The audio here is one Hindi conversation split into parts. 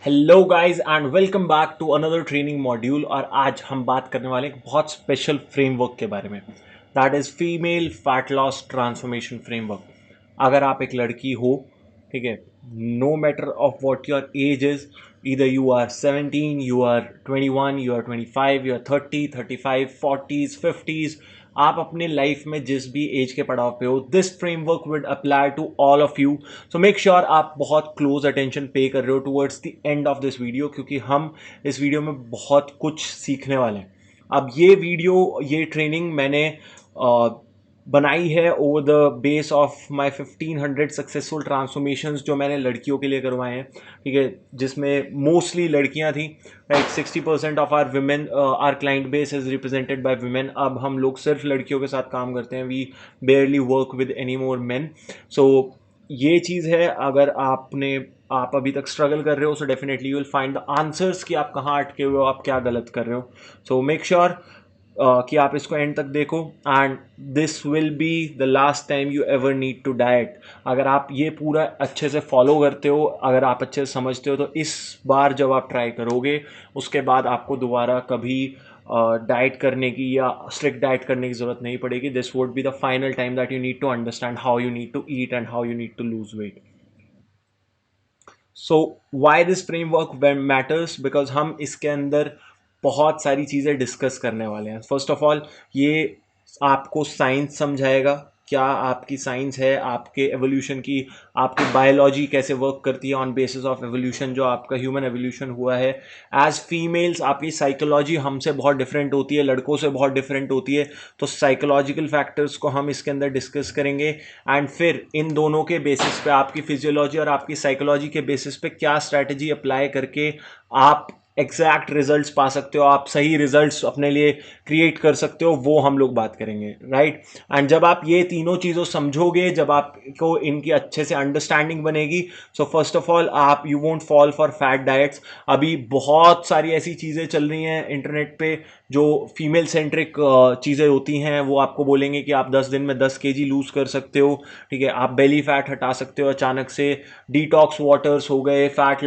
Hello guys and welcome back to another training module. और आज हम बात करने वाले एक बहुत स्पेशल फ्रेमवर्क के बारे में, that is female fat loss transformation framework. अगर आप एक लड़की हो, ठीक है, no matter of what your age is, either you are 17, you are 21, you are 25, you are 30, 35, 40s, 50s, आप अपने लाइफ में जिस भी एज के पड़ाव पे हो, this framework will apply to all of you. So make sure आप बहुत क्लोज अटेंशन पे कर रहे हो towards the end of this video, क्योंकि हम इस वीडियो में बहुत कुछ सीखने वाले हैं। अब ये ट्रेनिंग मैंने बनाई है over the base of my 1500 successful transformations जो मैंने लड़कियों के लिए करवाए हैं, ठीक है, जिसमें मोस्टली लड़कियां थी। Right, 60% of our women, our client base is represented by women. अब हम लोग सिर्फ लड़कियों के साथ काम करते हैं, we barely work with any more men. So ये चीज़ है, अगर आप अभी तक स्ट्रगल कर रहे हो, so definitely you will find the answers कि आप कहाँ अटके हुए हो, आप क्या गलत कर रहे हो। सो मेक श्योर कि आप इसको एंड तक देखो, and this will be the last time you ever need to diet. अगर आप ये पूरा अच्छे से फॉलो करते हो, अगर आप अच्छे से समझते हो, तो इस बार जब आप ट्राई करोगे, उसके बाद आपको दोबारा कभी डाइट करने की या स्ट्रिक्ट डाइट करने की ज़रूरत नहीं पड़ेगी। This would be the final time that you need to understand how you need to eat and how you need to lose weight. So why this framework matters, because हम इसके अंदर बहुत सारी चीज़ें डिस्कस करने वाले हैं। फर्स्ट ऑफ ऑल, ये आपको साइंस समझाएगा, क्या आपकी साइंस है, आपके एवोल्यूशन की, आपकी बायोलॉजी कैसे वर्क करती है ऑन बेसिस ऑफ एवोल्यूशन, जो आपका ह्यूमन एवोल्यूशन हुआ है। एज फीमेल्स आपकी साइकोलॉजी हमसे बहुत डिफरेंट होती है, लड़कों से बहुत डिफरेंट होती है। तो साइकोलॉजिकल फैक्टर्स को हम इसके अंदर डिस्कस करेंगे, एंड फिर इन दोनों के बेसिस पे, आपकी फिजियोलॉजी और आपकी साइकोलॉजी के बेसिस पे क्या स्ट्रैटेजी अप्लाई करके आप एग्जैक्ट रिजल्ट्स पा सकते हो, आप सही रिजल्ट्स अपने लिए क्रिएट कर सकते हो, वो हम लोग बात करेंगे। राइट, एंड जब आप ये तीनों चीज़ों समझोगे, जब आपको इनकी अच्छे से अंडरस्टैंडिंग बनेगी, सो फर्स्ट ऑफ ऑल आप you won't fall for fat diets. अभी बहुत सारी ऐसी चीज़ें चल रही हैं इंटरनेट पे जो फीमेल सेंट्रिक चीज़ें होती हैं, वो आपको बोलेंगे कि आप 10 दिन में 10 केजी लूज कर सकते हो, ठीक है, आप बेली फैट हटा सकते हो अचानक से, डिटॉक्स वाटर्स हो गए, फैट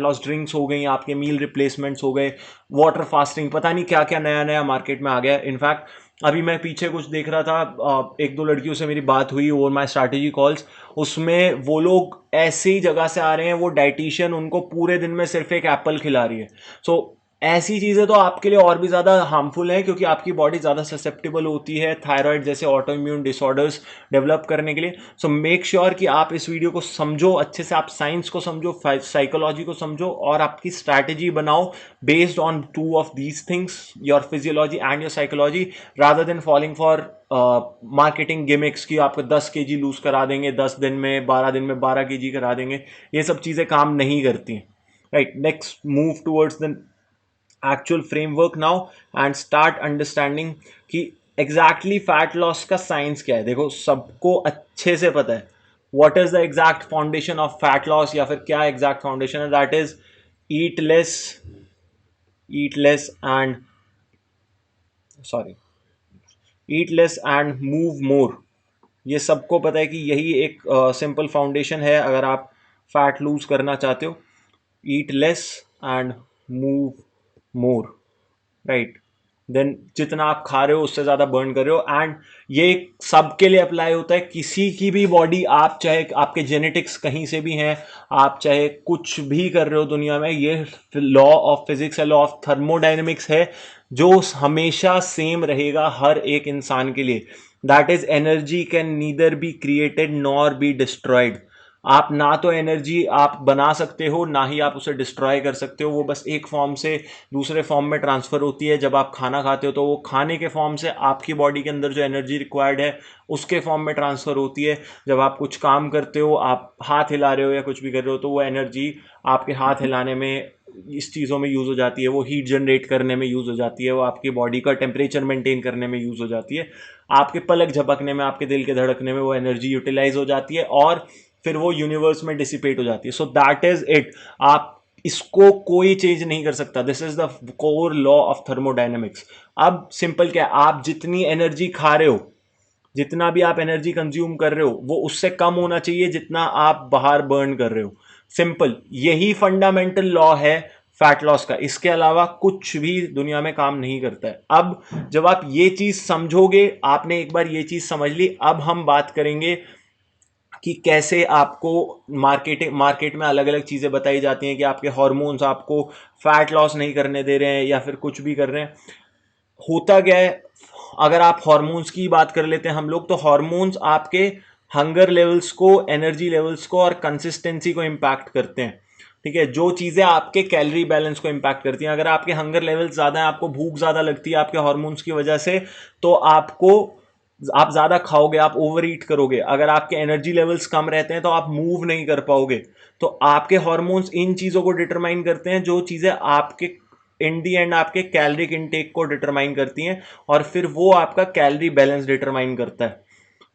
लॉस ड्रिंक्स हो गई, आपके मील रिप्लेसमेंट्स हो गए, वाटर फास्टिंग, पता नहीं क्या क्या नया नया मार्केट में आ गया। इनफैक्ट अभी मैं पीछे कुछ देख रहा था, एक दो लड़कियों से मेरी बात हुई ओवर माय स्ट्रैटेजी कॉल्स, उसमें वो लोग ऐसी ही जगह से आ रहे हैं, वो डाइटिशियन उनको पूरे दिन में सिर्फ एक एप्पल खिला रही है। सो ऐसी चीज़ें तो आपके लिए और भी ज़्यादा हार्मफुल हैं, क्योंकि आपकी बॉडी ज़्यादा ससेप्टेबल होती है थायराइड जैसे ऑटो इम्यून डिसऑर्डर्स डेवलप करने के लिए। सो मेक श्योर कि आप इस वीडियो को समझो अच्छे से, आप साइंस को समझो, साइकोलॉजी को समझो, और आपकी स्ट्रैटेजी बनाओ based on two of these things, your physiology and your psychology, rather than falling for marketing gimmicks की आपको 10 केजी लूज करा देंगे 10 दिन में, 12 दिन में 12 केजी करा देंगे। ये सब चीज़ें काम नहीं करती। Right, next move towards the actual framework now and start understanding कि एग्जैक्टली फैट लॉस का साइंस क्या है। देखो, सबको अच्छे से पता है what is the exact foundation of fat loss, या फिर क्या एग्जैक्ट फाउंडेशन है, that is eat less, eat less and sorry eat less and move मोर। ये सबको पता है कि यही एक सिंपल फाउंडेशन है अगर आप फैट लूज करना चाहते हो। Eat less and move more, right, then जितना आप खा रहे हो उससे ज़्यादा बर्न कर रहे हो। एंड ये सबके लिए अप्लाई होता है, किसी की भी बॉडी, आप चाहे आपके जेनेटिक्स कहीं से भी हैं, आप चाहे कुछ भी कर रहे हो दुनिया में, ये लॉ ऑफ फिजिक्स है, लॉ ऑफ थर्मोडाइनमिक्स है, जो हमेशा सेम रहेगा हर एक इंसान के लिए। That is energy can neither be created nor be destroyed. आप ना तो एनर्जी आप बना सकते हो, ना ही आप उसे डिस्ट्रॉय कर सकते हो। वो बस एक फॉर्म से दूसरे फॉर्म में ट्रांसफ़र होती है। जब आप खाना खाते हो तो वो खाने के फॉर्म से आपकी बॉडी के अंदर जो एनर्जी रिक्वायर्ड है उसके फॉर्म में ट्रांसफ़र होती है। जब आप कुछ काम करते हो, आप हाथ हिला रहे हो या कुछ भी कर रहे हो, तो वो एनर्जी आपके हाथ हिलाने में, इस चीज़ों में यूज़ हो जाती है, वो हीट जनरेट करने में यूज़ हो जाती है, वो आपकी बॉडी का टेम्परेचर मेंटेन करने में यूज़ हो जाती है, आपके पलक झपकने में, आपके दिल के धड़कने में वो एनर्जी यूटिलाइज हो जाती है, और फिर वो यूनिवर्स में डिसिपेट हो जाती है। So that is it. आप इसको कोई चेंज नहीं कर सकता। This is the core law of thermodynamics. अब सिंपल क्या है, आप जितनी एनर्जी खा रहे हो, जितना भी आप एनर्जी कंज्यूम कर रहे हो, वो उससे कम होना चाहिए जितना आप बाहर बर्न कर रहे हो। सिंपल, यही फंडामेंटल लॉ है फैट लॉस का, इसके अलावा कुछ भी दुनिया में काम नहीं करता है। अब जब आप ये चीज समझोगे, आपने एक बार ये चीज समझ ली, अब हम बात करेंगे कि कैसे आपको मार्केट में अलग अलग चीजें बताई जाती हैं कि आपके हार्मोन्स आपको फैट लॉस नहीं करने दे रहे हैं या फिर कुछ भी कर रहे हैं। होता क्या है, अगर आप हार्मोन्स की बात कर लेते हैं हम लोग, तो हार्मोन्स आपके हंगर लेवल्स को, एनर्जी लेवल्स को और कंसिस्टेंसी को इम्पैक्ट करते हैं। ठीक है, जो चीजें आपके कैलोरी बैलेंस को इम्पैक्ट करती हैं, अगर आपके हंगर लेवल्स ज्यादा हैं, आपको भूख ज्यादा लगती है आपके हार्मोन्स की वजह से, तो आप ज्यादा खाओगे, आप ओवर ईट करोगे। अगर आपके एनर्जी लेवल्स कम रहते हैं तो आप मूव नहीं कर पाओगे। तो आपके हार्मोन्स इन चीजों को डिटरमाइन करते हैं, जो चीजें आपके इन दी एंड आपके कैलोरिक इनटेक को डिटरमाइन करती हैं, और फिर वो आपका कैलोरी बैलेंस डिटरमाइन करता है।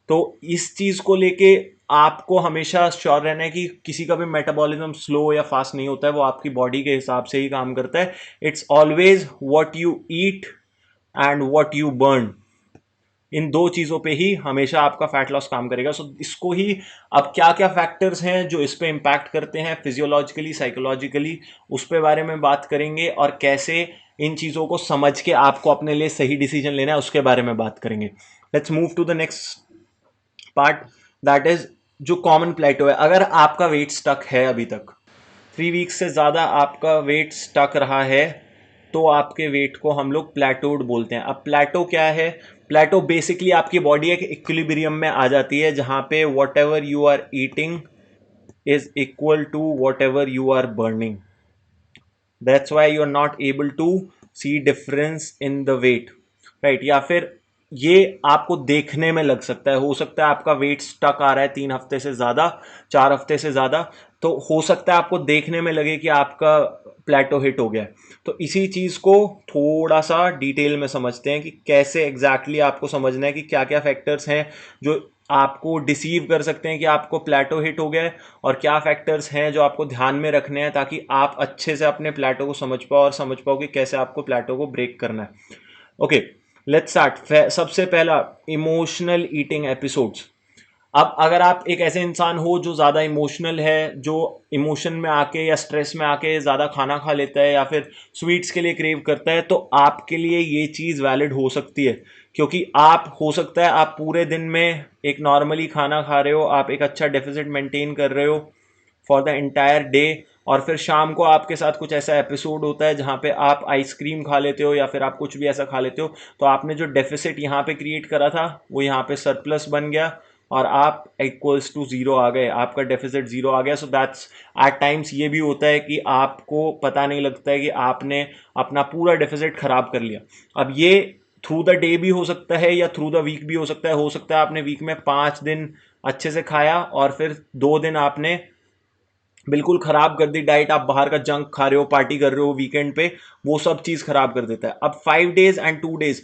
तो इस चीज को लेके आपको हमेशा श्योर रहना है कि किसी का भी मेटाबॉलिज्म स्लो या फास्ट नहीं होता है, वो आपकी बॉडी के हिसाब से ही काम करता है। It's always what you eat and what you burn, इन दो चीजों पे ही हमेशा आपका फैट लॉस काम करेगा। सो इसको ही, अब क्या क्या फैक्टर्स हैं जो इस पे इम्पैक्ट करते हैं फिजियोलॉजिकली, साइकोलॉजिकली, उस पे बारे में बात करेंगे, और कैसे इन चीजों को समझ के आपको अपने लिए सही डिसीजन लेना है उसके बारे में बात करेंगे। Let's move to the next part, that is जो कॉमन प्लेटो है। अगर आपका वेट स्टक है, अभी तक 3 वीक्स से ज़्यादा आपका वेट स्टक रहा है, तो आपके वेट को हम लोग प्लेटोड बोलते हैं। अब प्लेटो क्या है? प्लेटो बेसिकली आपकी बॉडी एक इक्विलिब्रियम में आ जाती है, जहाँ पे whatever you are eating is equal to whatever you are burning. That's why you are not able to see difference in the weight, right? या फिर ये आपको देखने में लग सकता है, हो सकता है आपका वेट स्टक आ रहा है 3 हफ्ते से ज़्यादा, 4 हफ्ते से ज़्यादा, तो हो सकता है आपको देखने में लगे कि आपका प्लेटो हिट हो गया है। तो इसी चीज़ को थोड़ा सा डिटेल में समझते हैं कि कैसे एग्जैक्टली आपको समझना है कि क्या क्या फैक्टर्स हैं जो आपको डिसीव कर सकते हैं कि आपको प्लेटो हिट हो गया है, और क्या फैक्टर्स हैं जो आपको ध्यान में रखने हैं, ताकि आप अच्छे से अपने प्लेटो को समझ पाओ और समझ पाओ कि कैसे आपको प्लेटो को ब्रेक करना है। Okay, let's start. सबसे पहला, इमोशनल ईटिंग एपिसोड्स। अब अगर आप एक ऐसे इंसान हो जो ज़्यादा इमोशनल है, जो इमोशन में आके या स्ट्रेस में आके ज़्यादा खाना खा लेता है या फिर स्वीट्स के लिए क्रेव करता है, तो आपके लिए ये चीज़ वैलिड हो सकती है। क्योंकि आप, हो सकता है आप पूरे दिन में एक नॉर्मली खाना खा रहे हो, आप एक अच्छा डेफिसिट मेंटेन कर रहे हो फॉर द एंटायर डे, और फिर शाम को आपके साथ कुछ ऐसा एपिसोड होता है जहाँ पे आप आइसक्रीम खा लेते हो या फिर आप कुछ भी ऐसा खा लेते हो, तो आपने जो डेफिसिट यहाँ पे क्रिएट करा था वो यहाँ पे सरप्लस बन गया, और आप इक्वल्स टू ज़ीरो आ गए, आपका डेफिसिट ज़ीरो आ गया। सो दैट्स, एट टाइम्स ये भी होता है कि आपको पता नहीं लगता है कि आपने अपना पूरा डेफिसिट खराब कर लिया। अब ये थ्रू द डे भी हो सकता है या थ्रू द वीक भी हो सकता है। हो सकता है आपने वीक में 5 दिन अच्छे से खाया और फिर 2 दिन आपने बिल्कुल खराब कर दी डाइट, आप बाहर का जंक खा रहे हो, पार्टी कर रहे हो वीकेंड पे, वो सब चीज खराब कर देता है। अब 5 डेज एंड 2 डेज,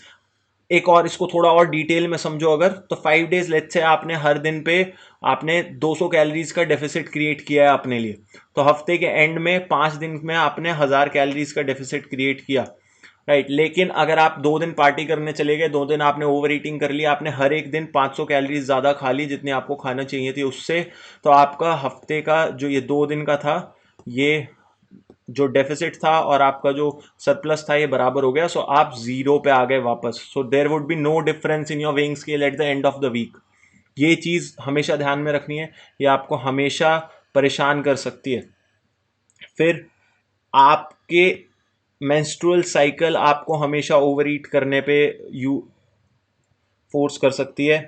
एक और इसको थोड़ा और डिटेल में समझो। अगर तो 5 डेज, लेट्स से आपने हर दिन पे आपने 200 कैलोरीज का डेफिसिट क्रिएट किया है अपने लिए, तो हफ्ते के एंड में 5 दिन में आपने 1000 कैलोरीज का डेफिसिट क्रिएट किया, राइट? लेकिन अगर आप 2 दिन पार्टी करने चले गए, 2 दिन आपने ओवर ईटिंग कर लिया, आपने हर एक दिन 500 कैलोरीज ज़्यादा खा ली जितनी आपको खाना चाहिए थी उससे, तो आपका हफ्ते का जो ये 2 दिन का था, ये जो डेफिसिट था और आपका जो सरप्लस था, ये बराबर हो गया। सो आप जीरो पे आ गए वापस। So there would be no difference in your weighing scale at the end of the week. ये चीज़ हमेशा ध्यान में रखनी है, ये आपको हमेशा परेशान कर सकती है। फिर आपके मेंस्ट्रुअल साइकिल आपको हमेशा ओवर ईट करने पे यू फोर्स कर सकती है।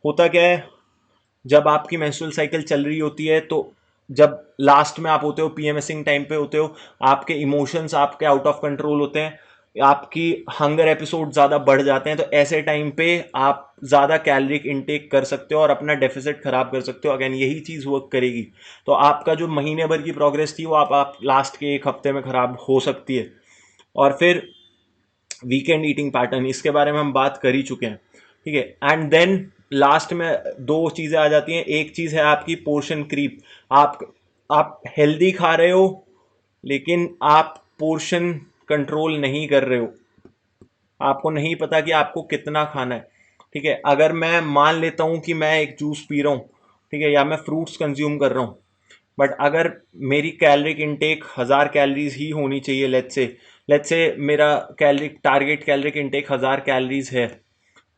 होता क्या है, जब आपकी मेंस्ट्रुअल साइकिल चल रही होती है, तो जब लास्ट में आप होते हो, पीएमएसिंग टाइम पे होते हो, आपके इमोशंस आपके आउट ऑफ कंट्रोल होते हैं, आपकी हंगर एपिसोड ज़्यादा बढ़ जाते हैं, तो ऐसे टाइम पे आप ज़्यादा कैलोरिक इनटेक कर सकते हो और अपना डेफिसिट खराब कर सकते हो। अगेन यही चीज़ वर्क करेगी, तो आपका जो महीने भर की प्रोग्रेस थी वो आप लास्ट के 1 हफ्ते में खराब हो सकती है। और फिर वीकेंड ईटिंग पैटर्न, इसके बारे में हम बात कर ही चुके हैं, ठीक है? एंड देन लास्ट में 2 चीज़ें आ जाती हैं। एक चीज़ है आपकी पोर्शन क्रीप। आप हेल्दी खा रहे हो, लेकिन आप पोर्शन कंट्रोल नहीं कर रहे हो, आपको नहीं पता कि आपको कितना खाना है, ठीक है? अगर मैं मान लेता हूँ कि मैं एक जूस पी रहा हूँ, ठीक है, या मैं फ्रूट्स कंज्यूम कर रहा हूँ, बट अगर मेरी कैलोरिक इनटेक 1000 कैलोरीज ही होनी चाहिए, लेट्स से मेरा caloric target caloric intake 1000 calories है,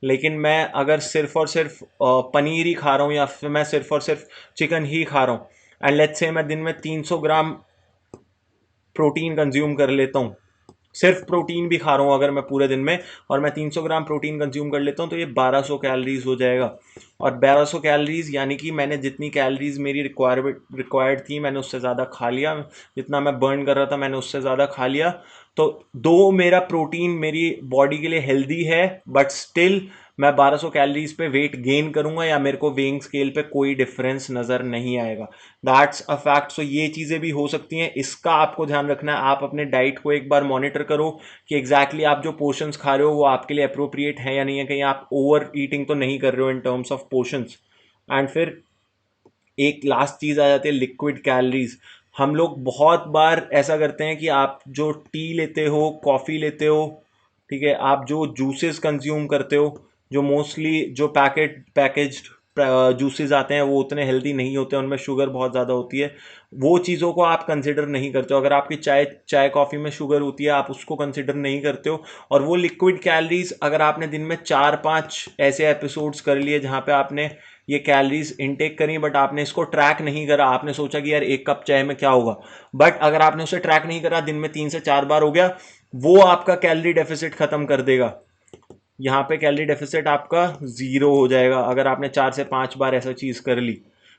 लेकिन मैं अगर सिर्फ और सिर्फ पनीर ही खा रहा हूँ या फिर मैं सिर्फ और सिर्फ चिकन ही खा रहा हूँ, एंड लेट्स से मैं दिन में 300 ग्राम प्रोटीन कंज्यूम कर लेता हूँ, सिर्फ प्रोटीन भी खा रहा हूँ अगर मैं पूरे दिन में, और मैं 300 ग्राम प्रोटीन कंज्यूम कर लेता हूँ, तो ये 1200 कैलोरीज हो जाएगा। और 1200 कैलोरीज यानी कि मैंने जितनी कैलोरीज मेरी रिक्वायर्ड थी मैंने उससे ज़्यादा खा लिया, जितना मैं बर्न कर रहा था मैंने उससे ज़्यादा खा लिया। तो दो मेरा प्रोटीन मेरी बॉडी के लिए हेल्दी है, बट स्टिल मैं 1200 कैलोरीज पे वेट गेन करूंगा या मेरे को वेइंग स्केल पे कोई डिफरेंस नज़र नहीं आएगा। That's a fact. सो ये चीज़ें भी हो सकती हैं, इसका आपको ध्यान रखना है। आप अपने डाइट को एक बार मॉनिटर करो कि एग्जैक्टली आप जो पोर्शंस खा रहे हो वो आपके लिए अप्रोप्रिएट है या नहीं है, कहीं आप ओवर ईटिंग तो नहीं कर रहे हो in terms of portions. And फिर एक लास्ट चीज़ आ जाती है लिक्विड कैलोरीज। हम लोग बहुत बार ऐसा करते हैं कि आप जो टी लेते हो, कॉफ़ी लेते हो, ठीक है, आप जो जूसेस कंज्यूम करते हो, जो मोस्टली जो पैकेज्ड जूसेस आते हैं वो उतने हेल्दी नहीं होते हैं, उनमें शुगर बहुत ज़्यादा होती है, वो चीज़ों को आप कंसिडर नहीं करते हो। अगर आपकी चाय कॉफ़ी में शुगर होती है आप उसको कंसिडर नहीं करते हो। और वो लिक्विड कैलोरीज अगर आपने दिन में 4-5 ऐसे एपिसोड्स कर लिए जहाँ पे आपने ये कैलोरीज इनटेक करी, बट आपने इसको ट्रैक नहीं करा, आपने सोचा कि यार एक कप चाय में क्या होगा, बट अगर आपने उसे ट्रैक नहीं करा, दिन में 3 से 4 बार हो गया, वो आपका कैलोरी डेफिसिट खत्म कर देगा। यहाँ पे कैलोरी डेफिसिट आपका 0 हो जाएगा अगर आपने 4 से 5 बार ऐसा चीज कर ली।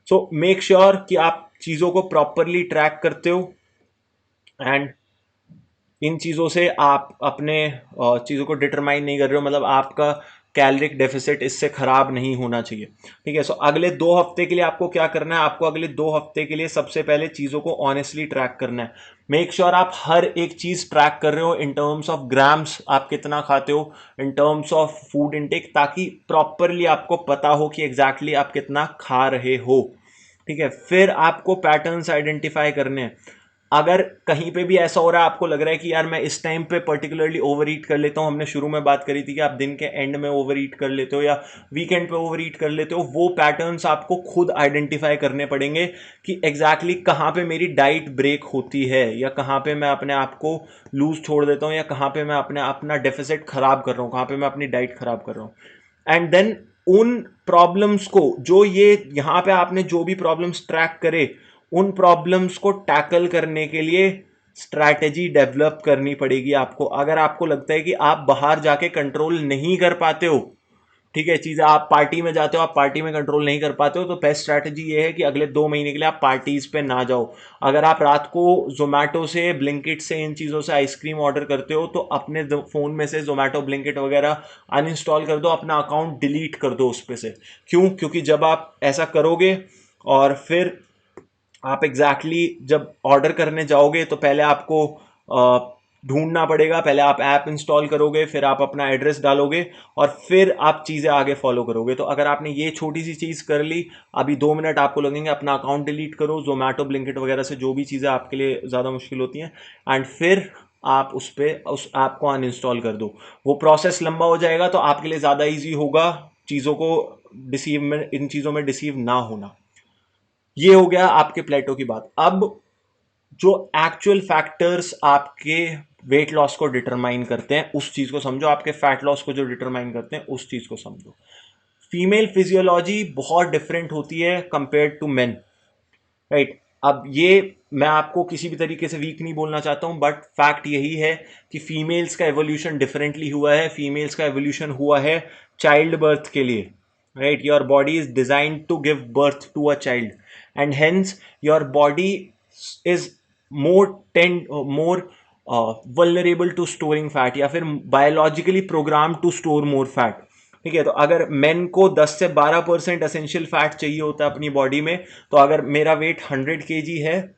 सो मेक श्योर कि आप चीजों को प्रॉपरली ट्रैक करते हो, एंड इन चीज़ों से आप अपने चीज़ों को डिटरमाइन नहीं कर रहे हो, मतलब आपका कैलोरिक डेफिसिट इससे खराब नहीं होना चाहिए। ठीक है, सो अगले 2 हफ्ते के लिए आपको क्या करना है, आपको अगले 2 हफ्ते के लिए सबसे पहले चीज़ों को ऑनेस्टली ट्रैक करना है। मेक श्योर आप हर एक चीज़ ट्रैक कर रहे हो इन टर्म्स ऑफ ग्राम्स, आप कितना खाते हो, in terms of food intake, ताकि प्रॉपरली आपको पता हो कि एग्जैक्टली आप कितना खा रहे हो। ठीक है, फिर आपको पैटर्न्स आइडेंटिफाई करने हैं। अगर कहीं पे भी ऐसा हो रहा है, आपको लग रहा है कि यार मैं इस टाइम पे पर्टिकुलरली ओवर ईट कर लेता हूँ, हमने शुरू में बात करी थी कि आप दिन के एंड में ओवर ईट कर लेते हो या वीकेंड पे ओवर ईट कर लेते हो, वो पैटर्न्स आपको खुद आइडेंटिफाई करने पड़ेंगे कि एग्जैक्टली कहाँ पे मेरी डाइट ब्रेक होती है, या कहाँ पे मैं अपने आप को लूज छोड़ देता हूँ, या कहाँ पे मैं अपना डेफिसिट खराब कर रहा हूँ, कहाँ पे मैं अपनी डाइट खराब कर रहा हूँ। एंड देन उन प्रॉब्लम्स को, जो ये यहाँ पे आपने जो भी प्रॉब्लम्स ट्रैक करे, उन प्रॉब्लम्स को टैकल करने के लिए स्ट्रैटेजी डेवलप करनी पड़ेगी आपको। अगर आपको लगता है कि आप बाहर जाके कंट्रोल नहीं कर पाते हो, ठीक है, चीज़ें आप पार्टी में जाते हो, आप पार्टी में कंट्रोल नहीं कर पाते हो, तो बेस्ट स्ट्रैटेजी ये है कि अगले 2 महीने के लिए आप पार्टीज पे ना जाओ। अगर आप रात को जोमेटो से, ब्लिंकिट से, इन चीज़ों से आइसक्रीम ऑर्डर करते हो, तो अपने फ़ोन में से जोमेटो, ब्लिंकिट वगैरह अनइंस्टॉल कर दो, अपना अकाउंट डिलीट कर दो उस पे से। क्यों? क्योंकि जब आप ऐसा करोगे और फिर आप जब ऑर्डर करने जाओगे तो पहले आपको ढूंढना पड़ेगा, पहले आप ऐप इंस्टॉल करोगे, फिर आप अपना एड्रेस डालोगे, और फिर आप चीज़ें आगे फॉलो करोगे। तो अगर आपने ये छोटी सी चीज़ कर ली, अभी 2 मिनट आपको लगेंगे, अपना अकाउंट डिलीट करो जोमेटो, ब्लिंकिट वगैरह से जो भी चीज़ें आपके लिए ज़्यादा मुश्किल होती हैं, एंड फिर आप उस ऐप को अनइंस्टॉल कर दो। वो प्रोसेस लंबा हो जाएगा, तो आपके लिए ज़्यादा ईजी होगा चीज़ों को इन चीज़ों में डिसीव ना होना। ये हो गया आपके प्लेटो की बात। अब जो एक्चुअल फैक्टर्स आपके वेट लॉस को डिटरमाइन करते हैं उस चीज को समझो, आपके फैट लॉस को जो डिटरमाइन करते हैं उस चीज को समझो। फीमेल फिजियोलॉजी बहुत डिफरेंट होती है कंपेयर टू मेन, राइट। अब ये मैं आपको किसी भी तरीके से वीक नहीं बोलना चाहता हूं, बट फैक्ट यही है कि फीमेल्स का एवोल्यूशन डिफरेंटली हुआ है। फीमेल्स का एवोल्यूशन हुआ है चाइल्ड बर्थ के लिए, right. Your body is designed to give birth to a child, and hence your body is more vulnerable to storing fat, या फिर biologically program to store more fat. ठीक है, तो अगर मेन को 10 से 12% एसेंशियल फैट चाहिए होता है अपनी बॉडी में, तो अगर मेरा वेट 100 kg है,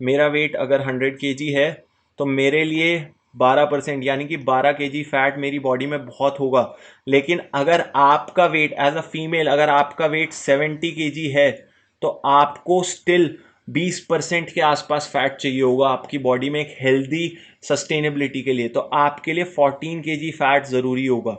मेरा वेट अगर 100 kg है, तो मेरे लिए 12% यानी कि 12 kg फैट मेरी बॉडी में बहुत होगा। लेकिन अगर आपका वेट एज अ फीमेल, अगर आपका वेट 70 kg है, तो आपको स्टिल 20% के आसपास फैट चाहिए होगा आपकी बॉडी में एक हेल्दी सस्टेनेबिलिटी के लिए। तो आपके लिए 14 kg फैट ज़रूरी होगा।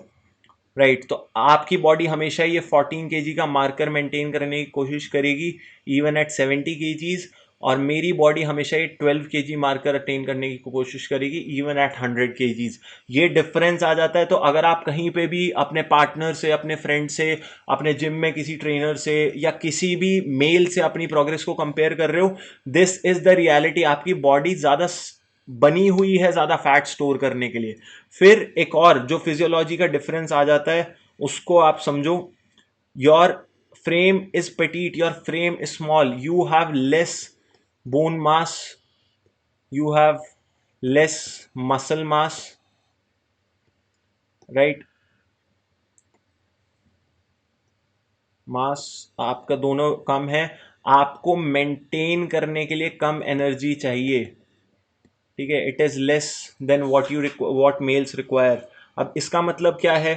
राइट। तो आपकी बॉडी हमेशा ये 14 केजी का मार्कर मेंटेन करने की कोशिश करेगी इवन एट 70 केजीज, और मेरी बॉडी हमेशा ये 12 केजी मार्कर अटेन करने की कोशिश करेगी इवन एट 100 केजीज। ये डिफरेंस आ जाता है। तो अगर आप कहीं पे भी अपने पार्टनर से, अपने फ्रेंड से, अपने जिम में किसी ट्रेनर से या किसी भी मेल से अपनी प्रोग्रेस को कंपेयर कर रहे हो, दिस इज द रियलिटी। आपकी बॉडी ज़्यादा बनी हुई है ज़्यादा फैट स्टोर करने के लिए। फिर एक और जो फिजियोलॉजी का डिफरेंस आ जाता है उसको आप समझो। Your frame is petite, your frame is small, you have less bone mass, you have less muscle mass, right. Mass आपका दोनों कम है, आपको मेंटेन करने के लिए कम एनर्जी चाहिए, ठीक है। It is less than what males require. अब इसका मतलब क्या है,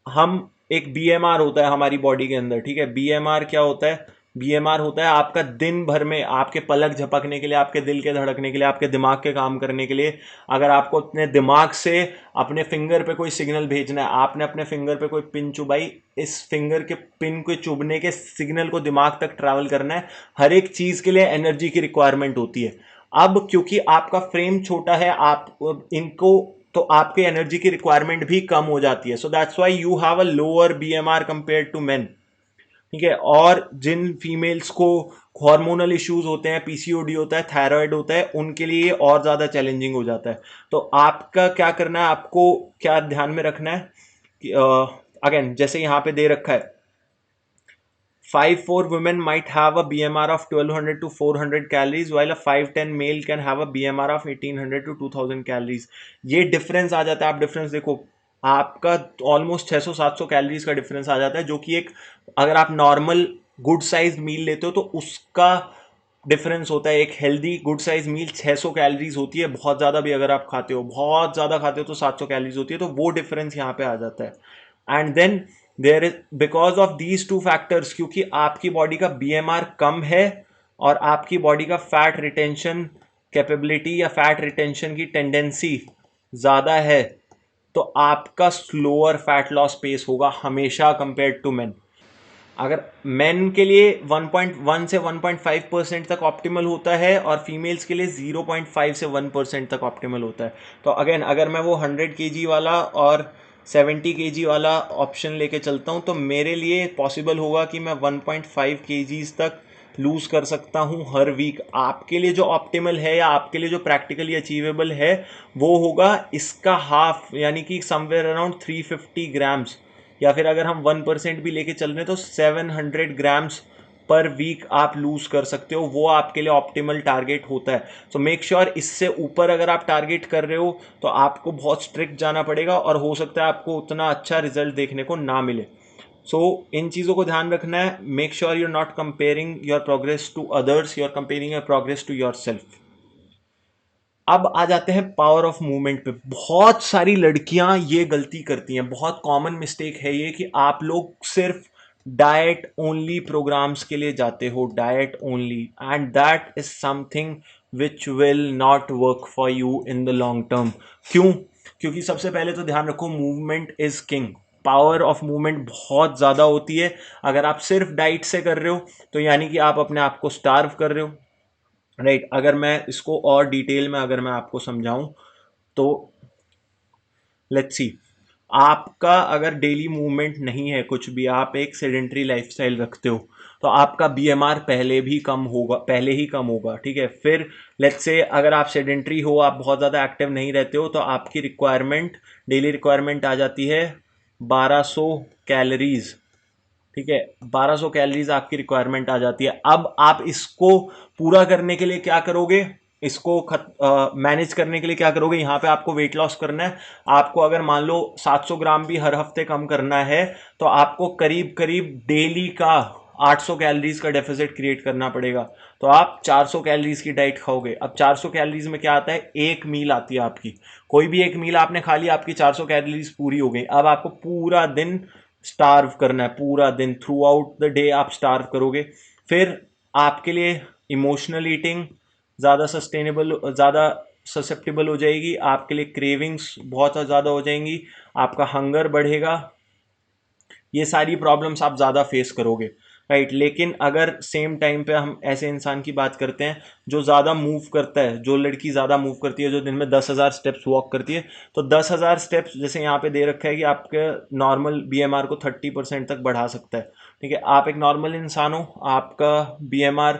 हम एक बीएमआर होता है हमारी बॉडी के अंदर, ठीक है। बीएमआर क्या होता है, बीएमआर होता है आपका दिन भर में आपके पलक झपकने के लिए, आपके दिल के धड़कने के लिए, आपके दिमाग के काम करने के लिए। अगर आपको अपने दिमाग से अपने फिंगर पे कोई सिग्नल भेजना है, आपने अपने फिंगर पे कोई पिन चुभाई, इस फिंगर के पिन को चुभने के सिग्नल को दिमाग तक ट्रैवल करना है। हर एक चीज के लिए एनर्जी की रिक्वायरमेंट होती है। अब क्योंकि आपका फ्रेम छोटा है, आप इनको, तो आपके एनर्जी की रिक्वायरमेंट भी कम हो जाती है। So that's why you have a lower BMR compare to men, ठीक है। और जिन फीमेल्स को हार्मोनल इश्यूज होते हैं, पीसीओडी होता है, थायराइड होता है, उनके लिए और ज्यादा चैलेंजिंग हो जाता है। तो आपका क्या करना है, आपको क्या ध्यान में रखना है कि अगेन जैसे यहां पे दे रखा है 5'4" women might have a BMR of 1200 to 400 calories, while a 5'10" male can have a BMR of 1800 to 2000 calories. ये डिफरेंस आ जाता है। आप डिफरेंस देखो, आपका ऑलमोस्ट 600-700 कैलोरीज का डिफरेंस आ जाता है, जो कि एक, अगर आप नॉर्मल गुड साइज मील लेते हो तो उसका डिफरेंस होता है। एक हेल्दी गुड साइज मील 600 कैलोरीज होती है, बहुत ज़्यादा भी अगर आप खाते हो, बहुत ज़्यादा खाते हो तो 700 कैलोरीज होती है। तो वो डिफरेंस यहाँ पे आ जाता है। And then there is, because of these two factors, क्योंकि आपकी बॉडी का बीएमआर कम है और आपकी बॉडी का फैट रिटेंशन कैपेबिलिटी या फैट रिटेंशन की टेंडेंसी ज़्यादा है, तो आपका स्लोअर फैट लॉस पेस होगा हमेशा कंपेयर टू मेन। अगर मेन के लिए 1.1 से 1.5% तक ऑप्टिमल होता है और फीमेल्स के लिए 0.5 से 1% तक ऑप्टिमल होता है। तो अगेन अगर मैं वो 100 केजी वाला और 70 केजी वाला ऑप्शन लेके चलता हूँ तो मेरे लिए पॉसिबल होगा कि मैं 1.5 केजीज तक लूज कर सकता हूँ हर वीक। आपके लिए जो ऑप्टिमल है या आपके लिए जो प्रैक्टिकली अचीवेबल है वो होगा इसका हाफ, यानी कि समवेयर अराउंड 350 ग्राम्स, या फिर अगर हम 1% भी लेके चल रहे हैं तो 700 ग्राम्स पर वीक आप लूज कर सकते हो। वो आपके लिए ऑप्टिमल टारगेट होता है। सो मेक श्योर इससे ऊपर अगर आप टारगेट कर रहे हो तो आपको बहुत स्ट्रिक्ट जाना पड़ेगा और हो सकता है आपको उतना अच्छा रिजल्ट देखने को ना मिले। सो इन चीज़ों को ध्यान रखना है। Make sure you are not comparing your progress to others, you are comparing your progress to yourself. अब आ जाते हैं पावर ऑफ मूवमेंट पे। बहुत सारी लड़कियां ये गलती करती हैं, बहुत कॉमन मिस्टेक है ये कि आप लोग सिर्फ डाइट ओनली प्रोग्राम्स के लिए जाते हो, diet only, and that is something which will not work for you in the long term. क्यों? क्योंकि सबसे पहले तो ध्यान रखो, movement is king. Power of movement बहुत ज़्यादा होती है। अगर आप सिर्फ डाइट से कर रहे हो तो यानी कि आप अपने आप को स्टार्व कर रहे हो, राइट। अगर मैं इसको और डिटेल में अगर मैं आपको समझाऊं तो लेट्स सी, आपका अगर डेली मूवमेंट नहीं है कुछ भी, आप एक सेडेंट्री लाइफस्टाइल रखते हो तो आपका बीएमआर पहले भी कम होगा, पहले ही कम होगा, ठीक है। फिर लेट्स से अगर आप सेडेंट्री हो, आप बहुत ज़्यादा एक्टिव नहीं रहते हो, तो आपकी रिक्वायरमेंट, डेली रिक्वायरमेंट आ जाती है 1200 कैलोरीज, ठीक है। 1200 कैलोरीज आपकी रिक्वायरमेंट आ जाती है। अब आप इसको पूरा करने के लिए क्या करोगे, इसको मैनेज करने के लिए क्या करोगे, यहाँ पे आपको वेट लॉस करना है। आपको अगर मान लो 700 ग्राम भी हर हफ्ते कम करना है तो आपको करीब करीब डेली का 800 कैलोरीज का डेफिसिट क्रिएट करना पड़ेगा। तो आप 400 कैलोरीज की डाइट खाओगे। अब 400 कैलोरीज में क्या आता है, एक मील आती है आपकी। कोई भी एक मील आपने खा लिया, आपकी 400 कैलोरीज पूरी हो गई। अब आपको पूरा दिन स्टार्व करना है, पूरा दिन थ्रू आउट द डे आप स्टार्व करोगे। फिर आपके लिए इमोशनल ईटिंग ज़्यादा सस्टेनेबल, ज़्यादा ससेप्टेबल हो जाएगी। आपके लिए क्रेविंग्स बहुत ज़्यादा हो जाएंगी, आपका हंगर बढ़ेगा, ये सारी प्रॉब्लम्स आप ज़्यादा फेस करोगे, राइट। लेकिन अगर सेम टाइम पे हम ऐसे इंसान की बात करते हैं जो ज़्यादा मूव करता है, जो लड़की ज़्यादा मूव करती है, जो दिन में 10,000 स्टेप्स वॉक करती है, तो 10,000 स्टेप्स जैसे यहाँ पे दे रखा है कि आपके नॉर्मल BMR को 30% तक बढ़ा सकता है। ठीक है, आप एक नॉर्मल इंसान हो, आपका BMR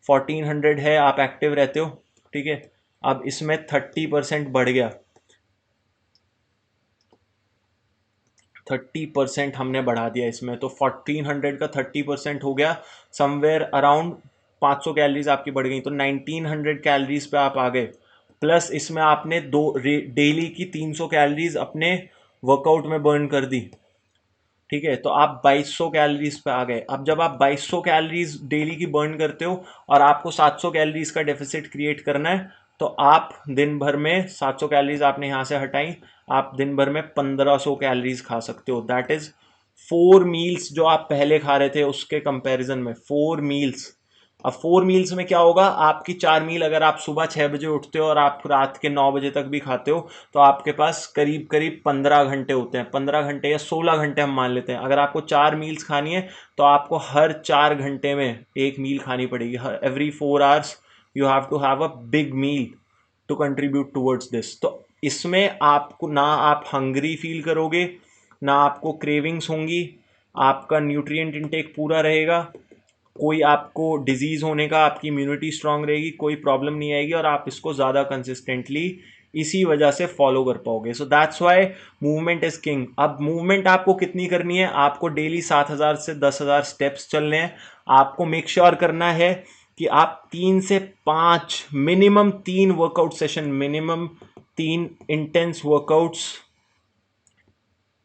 1400 है, आप एक्टिव रहते हो, ठीक है। अब इसमें 30% बढ़ गया, 30% हमने बढ़ा दिया इसमें, तो 1400 का 30% हो गया, समवेयर अराउंड 500 कैलोरीज आपकी बढ़ गई, तो 1900 कैलोरीज पे आप आ गए। प्लस इसमें आपने डेली की 300 कैलोरीज अपने वर्कआउट में बर्न कर दी, ठीक है, तो आप 2200 कैलोरीज पे आ गए। अब जब आप 2200 कैलोरीज डेली की बर्न करते हो और आपको 700 कैलोरीज का डेफिसिट क्रिएट करना है, तो आप दिन भर में 700 कैलोरीज आपने यहाँ से हटाई, आप दिन भर में 1500 कैलोरीज खा सकते हो। दैट इज 4 मील्स जो आप पहले खा रहे थे उसके कंपैरिजन में 4 मील्स। अब 4 मील्स में क्या होगा, आपकी 4 मील अगर आप सुबह 6 बजे उठते हो और आप रात के 9 बजे तक भी खाते हो, तो आपके पास करीब करीब 15 घंटे होते हैं, 15 घंटे या 16 घंटे हम मान लेते हैं। अगर आपको 4 मील्स खानी है तो आपको हर 4 घंटे में एक मील खानी पड़ेगी। Every 4 hours you have to have a big meal to contribute towards this. तो इसमें आपको ना आप हंग्री फील करोगे, ना आपको क्रेविंग्स होंगी, आपका न्यूट्रिएंट इनटेक पूरा रहेगा, कोई आपको डिजीज होने का, आपकी इम्यूनिटी स्ट्रांग रहेगी, कोई प्रॉब्लम नहीं आएगी, और आप इसको ज़्यादा कंसिस्टेंटली इसी वजह से फॉलो कर पाओगे। सो that's Y movement is king. अब मूवमेंट आपको कितनी करनी है, आपको डेली 7,000 से 10,000 स्टेप्स चलने हैं। आपको मेक श्योर करना है कि आप 3 से 5 minimum 3 workout session, minimum 3 intense workouts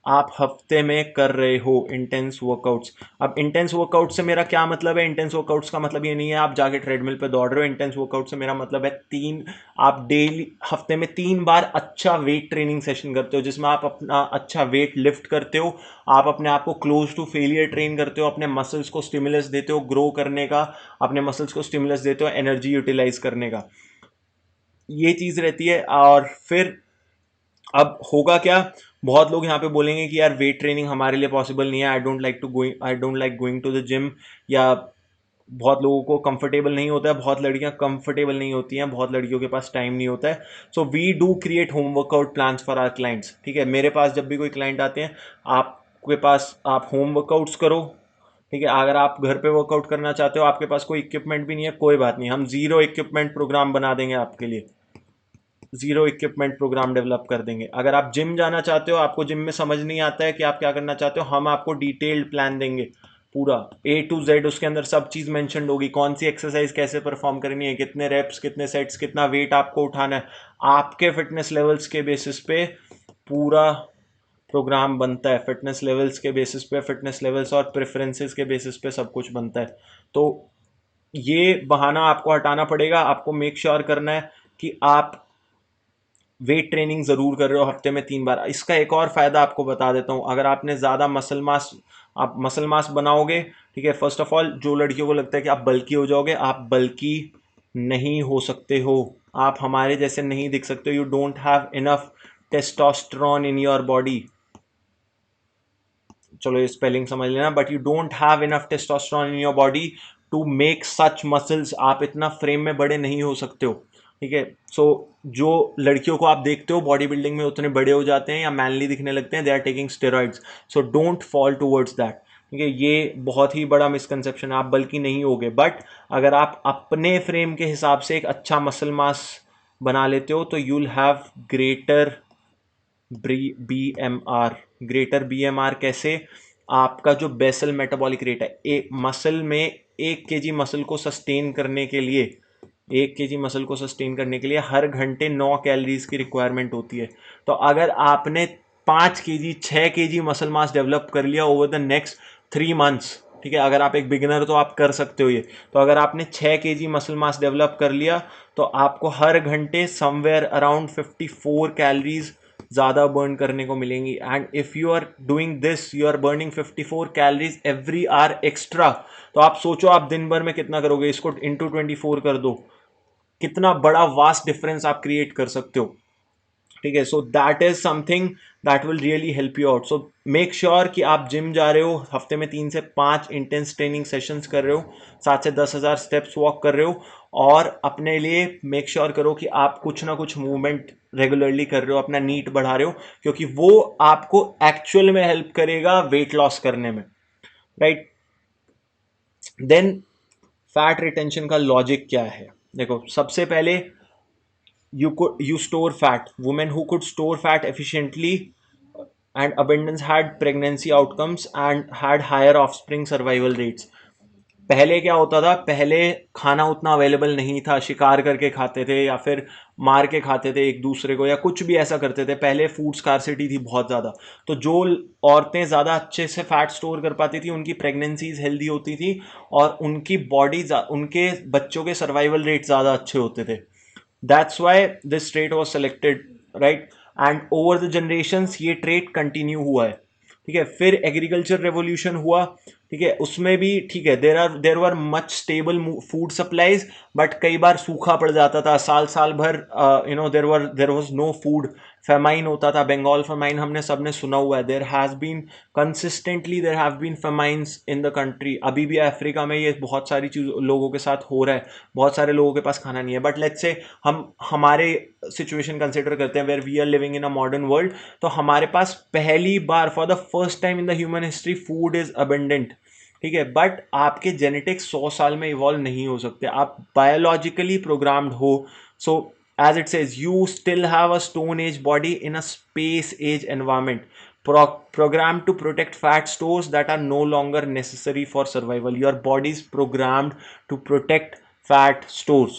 आप हफ्ते में कर रहे हो, इंटेंस वर्कआउट्स। अब इंटेंस वर्कआउट से मेरा क्या मतलब है, इंटेंस वर्कआउट्स का मतलब ये नहीं है आप जाके ट्रेडमिल पे दौड़ रहे हो। इंटेंस वर्कआउट से मेरा मतलब है आप डेली हफ्ते में 3 बार अच्छा वेट ट्रेनिंग सेशन करते हो, जिसमें आप अपना अच्छा वेट लिफ्ट करते हो, आप अपने आप को क्लोज टू फेलियर ट्रेन करते हो, अपने मसल्स को स्टिमुलस देते हो ग्रो करने का, अपने मसल्स को स्टिमुलस देते हो एनर्जी यूटिलाइज करने का, ये चीज़ रहती है। और फिर अब होगा क्या, बहुत लोग यहाँ पे बोलेंगे कि यार वेट ट्रेनिंग हमारे लिए पॉसिबल नहीं है, I don't like going to the gym, या बहुत लोगों को कंफर्टेबल नहीं होता है, बहुत लड़कियां कंफर्टेबल नहीं होती हैं, बहुत लड़कियों के पास टाइम नहीं होता है। So we do create home workout plans for our clients. ठीक है, मेरे पास जब भी कोई क्लाइंट आते हैं, आपके पास आप होम वर्कआउट्स करो, ठीक है। अगर आप घर पे वर्कआउट करना चाहते हो, आपके पास कोई इक्विपमेंट भी नहीं है, कोई बात नहीं, हम जीरो इक्विपमेंट प्रोग्राम बना देंगे आपके लिए, जीरो इक्विपमेंट प्रोग्राम डेवलप कर देंगे। अगर आप जिम जाना चाहते हो, आपको जिम में समझ नहीं आता है कि आप क्या करना चाहते हो, हम आपको डिटेल्ड प्लान देंगे, पूरा A to Z, उसके अंदर सब चीज़ मेंशन होगी, कौन सी एक्सरसाइज कैसे परफॉर्म करनी है, कितने रेप्स, कितने सेट्स, कितना वेट आपको उठाना है, आपके फिटनेस लेवल्स के बेसिस पे पूरा प्रोग्राम बनता है। फिटनेस लेवल्स के बेसिस पे, फिटनेस लेवल्स और प्रेफरेंसेस के बेसिस पे सब कुछ बनता है। तो ये बहाना आपको हटाना पड़ेगा, आपको मेक श्योर करना है कि आप वेट ट्रेनिंग ज़रूर कर रहे हो हफ्ते में 3 बार। इसका एक और फ़ायदा आपको बता देता हूँ, अगर आपने ज़्यादा आप मसल मास बनाओगे, ठीक है, फर्स्ट ऑफ ऑल जो लड़कियों को लगता है कि आप बल्की हो जाओगे, आप बल्की नहीं हो सकते हो, आप हमारे जैसे नहीं दिख सकते हो। You don't have enough testosterone in your body, चलो ये स्पेलिंग समझ लेना, but you don't have enough testosterone in your body to make such muscles. आप इतना फ्रेम में बड़े नहीं हो सकते हो, ठीक है। सो जो लड़कियों को आप देखते हो बॉडी बिल्डिंग में उतने बड़े हो जाते हैं या मैनली दिखने लगते हैं, they are taking steroids. So don't fall towards that, ठीक है। ये बहुत ही बड़ा मिसकंसेप्शन है, आप बल्कि नहीं होगे, बट अगर आप अपने फ्रेम के हिसाब से एक अच्छा मसल मास बना लेते हो, तो you'll have greater BMR। Greater BMR कैसे, आपका जो बेसल मेटाबॉलिक रेट है, एक मसल में 1 kg मसल को सस्टेन करने के लिए, 1 kg मसल को सस्टेन करने के लिए हर घंटे 9 कैलोरीज की रिक्वायरमेंट होती है। तो अगर आपने 5 kg 6 kg muscle mass develop कर लिया ओवर द नेक्स्ट 3 मंथ्स, ठीक है, अगर आप एक बिगिनर तो आप कर सकते हो ये, तो अगर आपने 6 kg मसल मास डेवलप कर लिया, तो आपको हर घंटे समवेयर अराउंड 54 कैलोरीज ज़्यादा बर्न करने को मिलेंगी। And if you are doing this, you are burning 54 calories every hour extra, तो आप सोचो आप दिन भर में कितना करोगे, इसको × 24 कर दो, कितना बड़ा वास्ट डिफरेंस आप क्रिएट कर सकते हो, ठीक है। So that is something that will really help you out. So make sure कि आप जिम जा रहे हो, हफ्ते में 3 से 5 इंटेंस ट्रेनिंग सेशंस कर रहे हो, 7 से 10,000 स्टेप्स वॉक कर रहे हो, और अपने लिए मेक श्योर करो कि आप कुछ ना कुछ मूवमेंट रेगुलरली कर रहे हो, अपना नीट बढ़ा रहे हो, क्योंकि वो आपको एक्चुअल में हेल्प करेगा वेट लॉस करने में, राइट। देन फैट रिटेंशन का लॉजिक क्या है? देखो, सबसे पहले you store fat. Women who could store fat efficiently and abundance had pregnancy outcomes and had higher offspring survival rates. पहले क्या होता था? पहले खाना उतना अवेलेबल नहीं था, शिकार करके खाते थे या फिर मार के खाते थे एक दूसरे को, या कुछ भी ऐसा करते थे। पहले फूड स्कार्सिटी थी बहुत ज़्यादा, तो जो औरतें ज़्यादा अच्छे से फैट स्टोर कर पाती थी, उनकी प्रेगनेंसीज हेल्दी होती थी और उनकी बॉडी, उनके बच्चों के सर्वाइवल रेट ज़्यादा अच्छे होते थे। That's why this trait was selected, right? And over the generations ये trait continue हुआ है, ठीक है। फिर एग्रीकल्चर रेवोल्यूशन हुआ, ठीक है, उसमें भी ठीक है, there were much stable food supplies, but कई बार सूखा पड़ जाता था, साल साल भर, there was no food, famine होता था, बंगाल फेमाइन हमने सबने सुना हुआ है। There has been consistently, there have been famines in the country. अभी भी अफ्रीका में ये बहुत सारी चीज़ लोगों के साथ हो रहा है, बहुत सारे लोगों के पास खाना नहीं है। बट लेट्स से हम हमारे सिचुएशन कंसिडर करते हैं, where we are living in a modern world, तो हमारे पास पहली बार for the first time in the human history food is abundant, ठीक है। बट आपके जेनेटिक्स 100 साल में इवॉल्व नहीं हो सकते, आप बायोलॉजिकली प्रोग्राम्ड हो। सो as it says, you still have a stone age body in a space age environment, programmed to protect fat stores that are no longer necessary for survival. Your body is programmed to protect fat stores.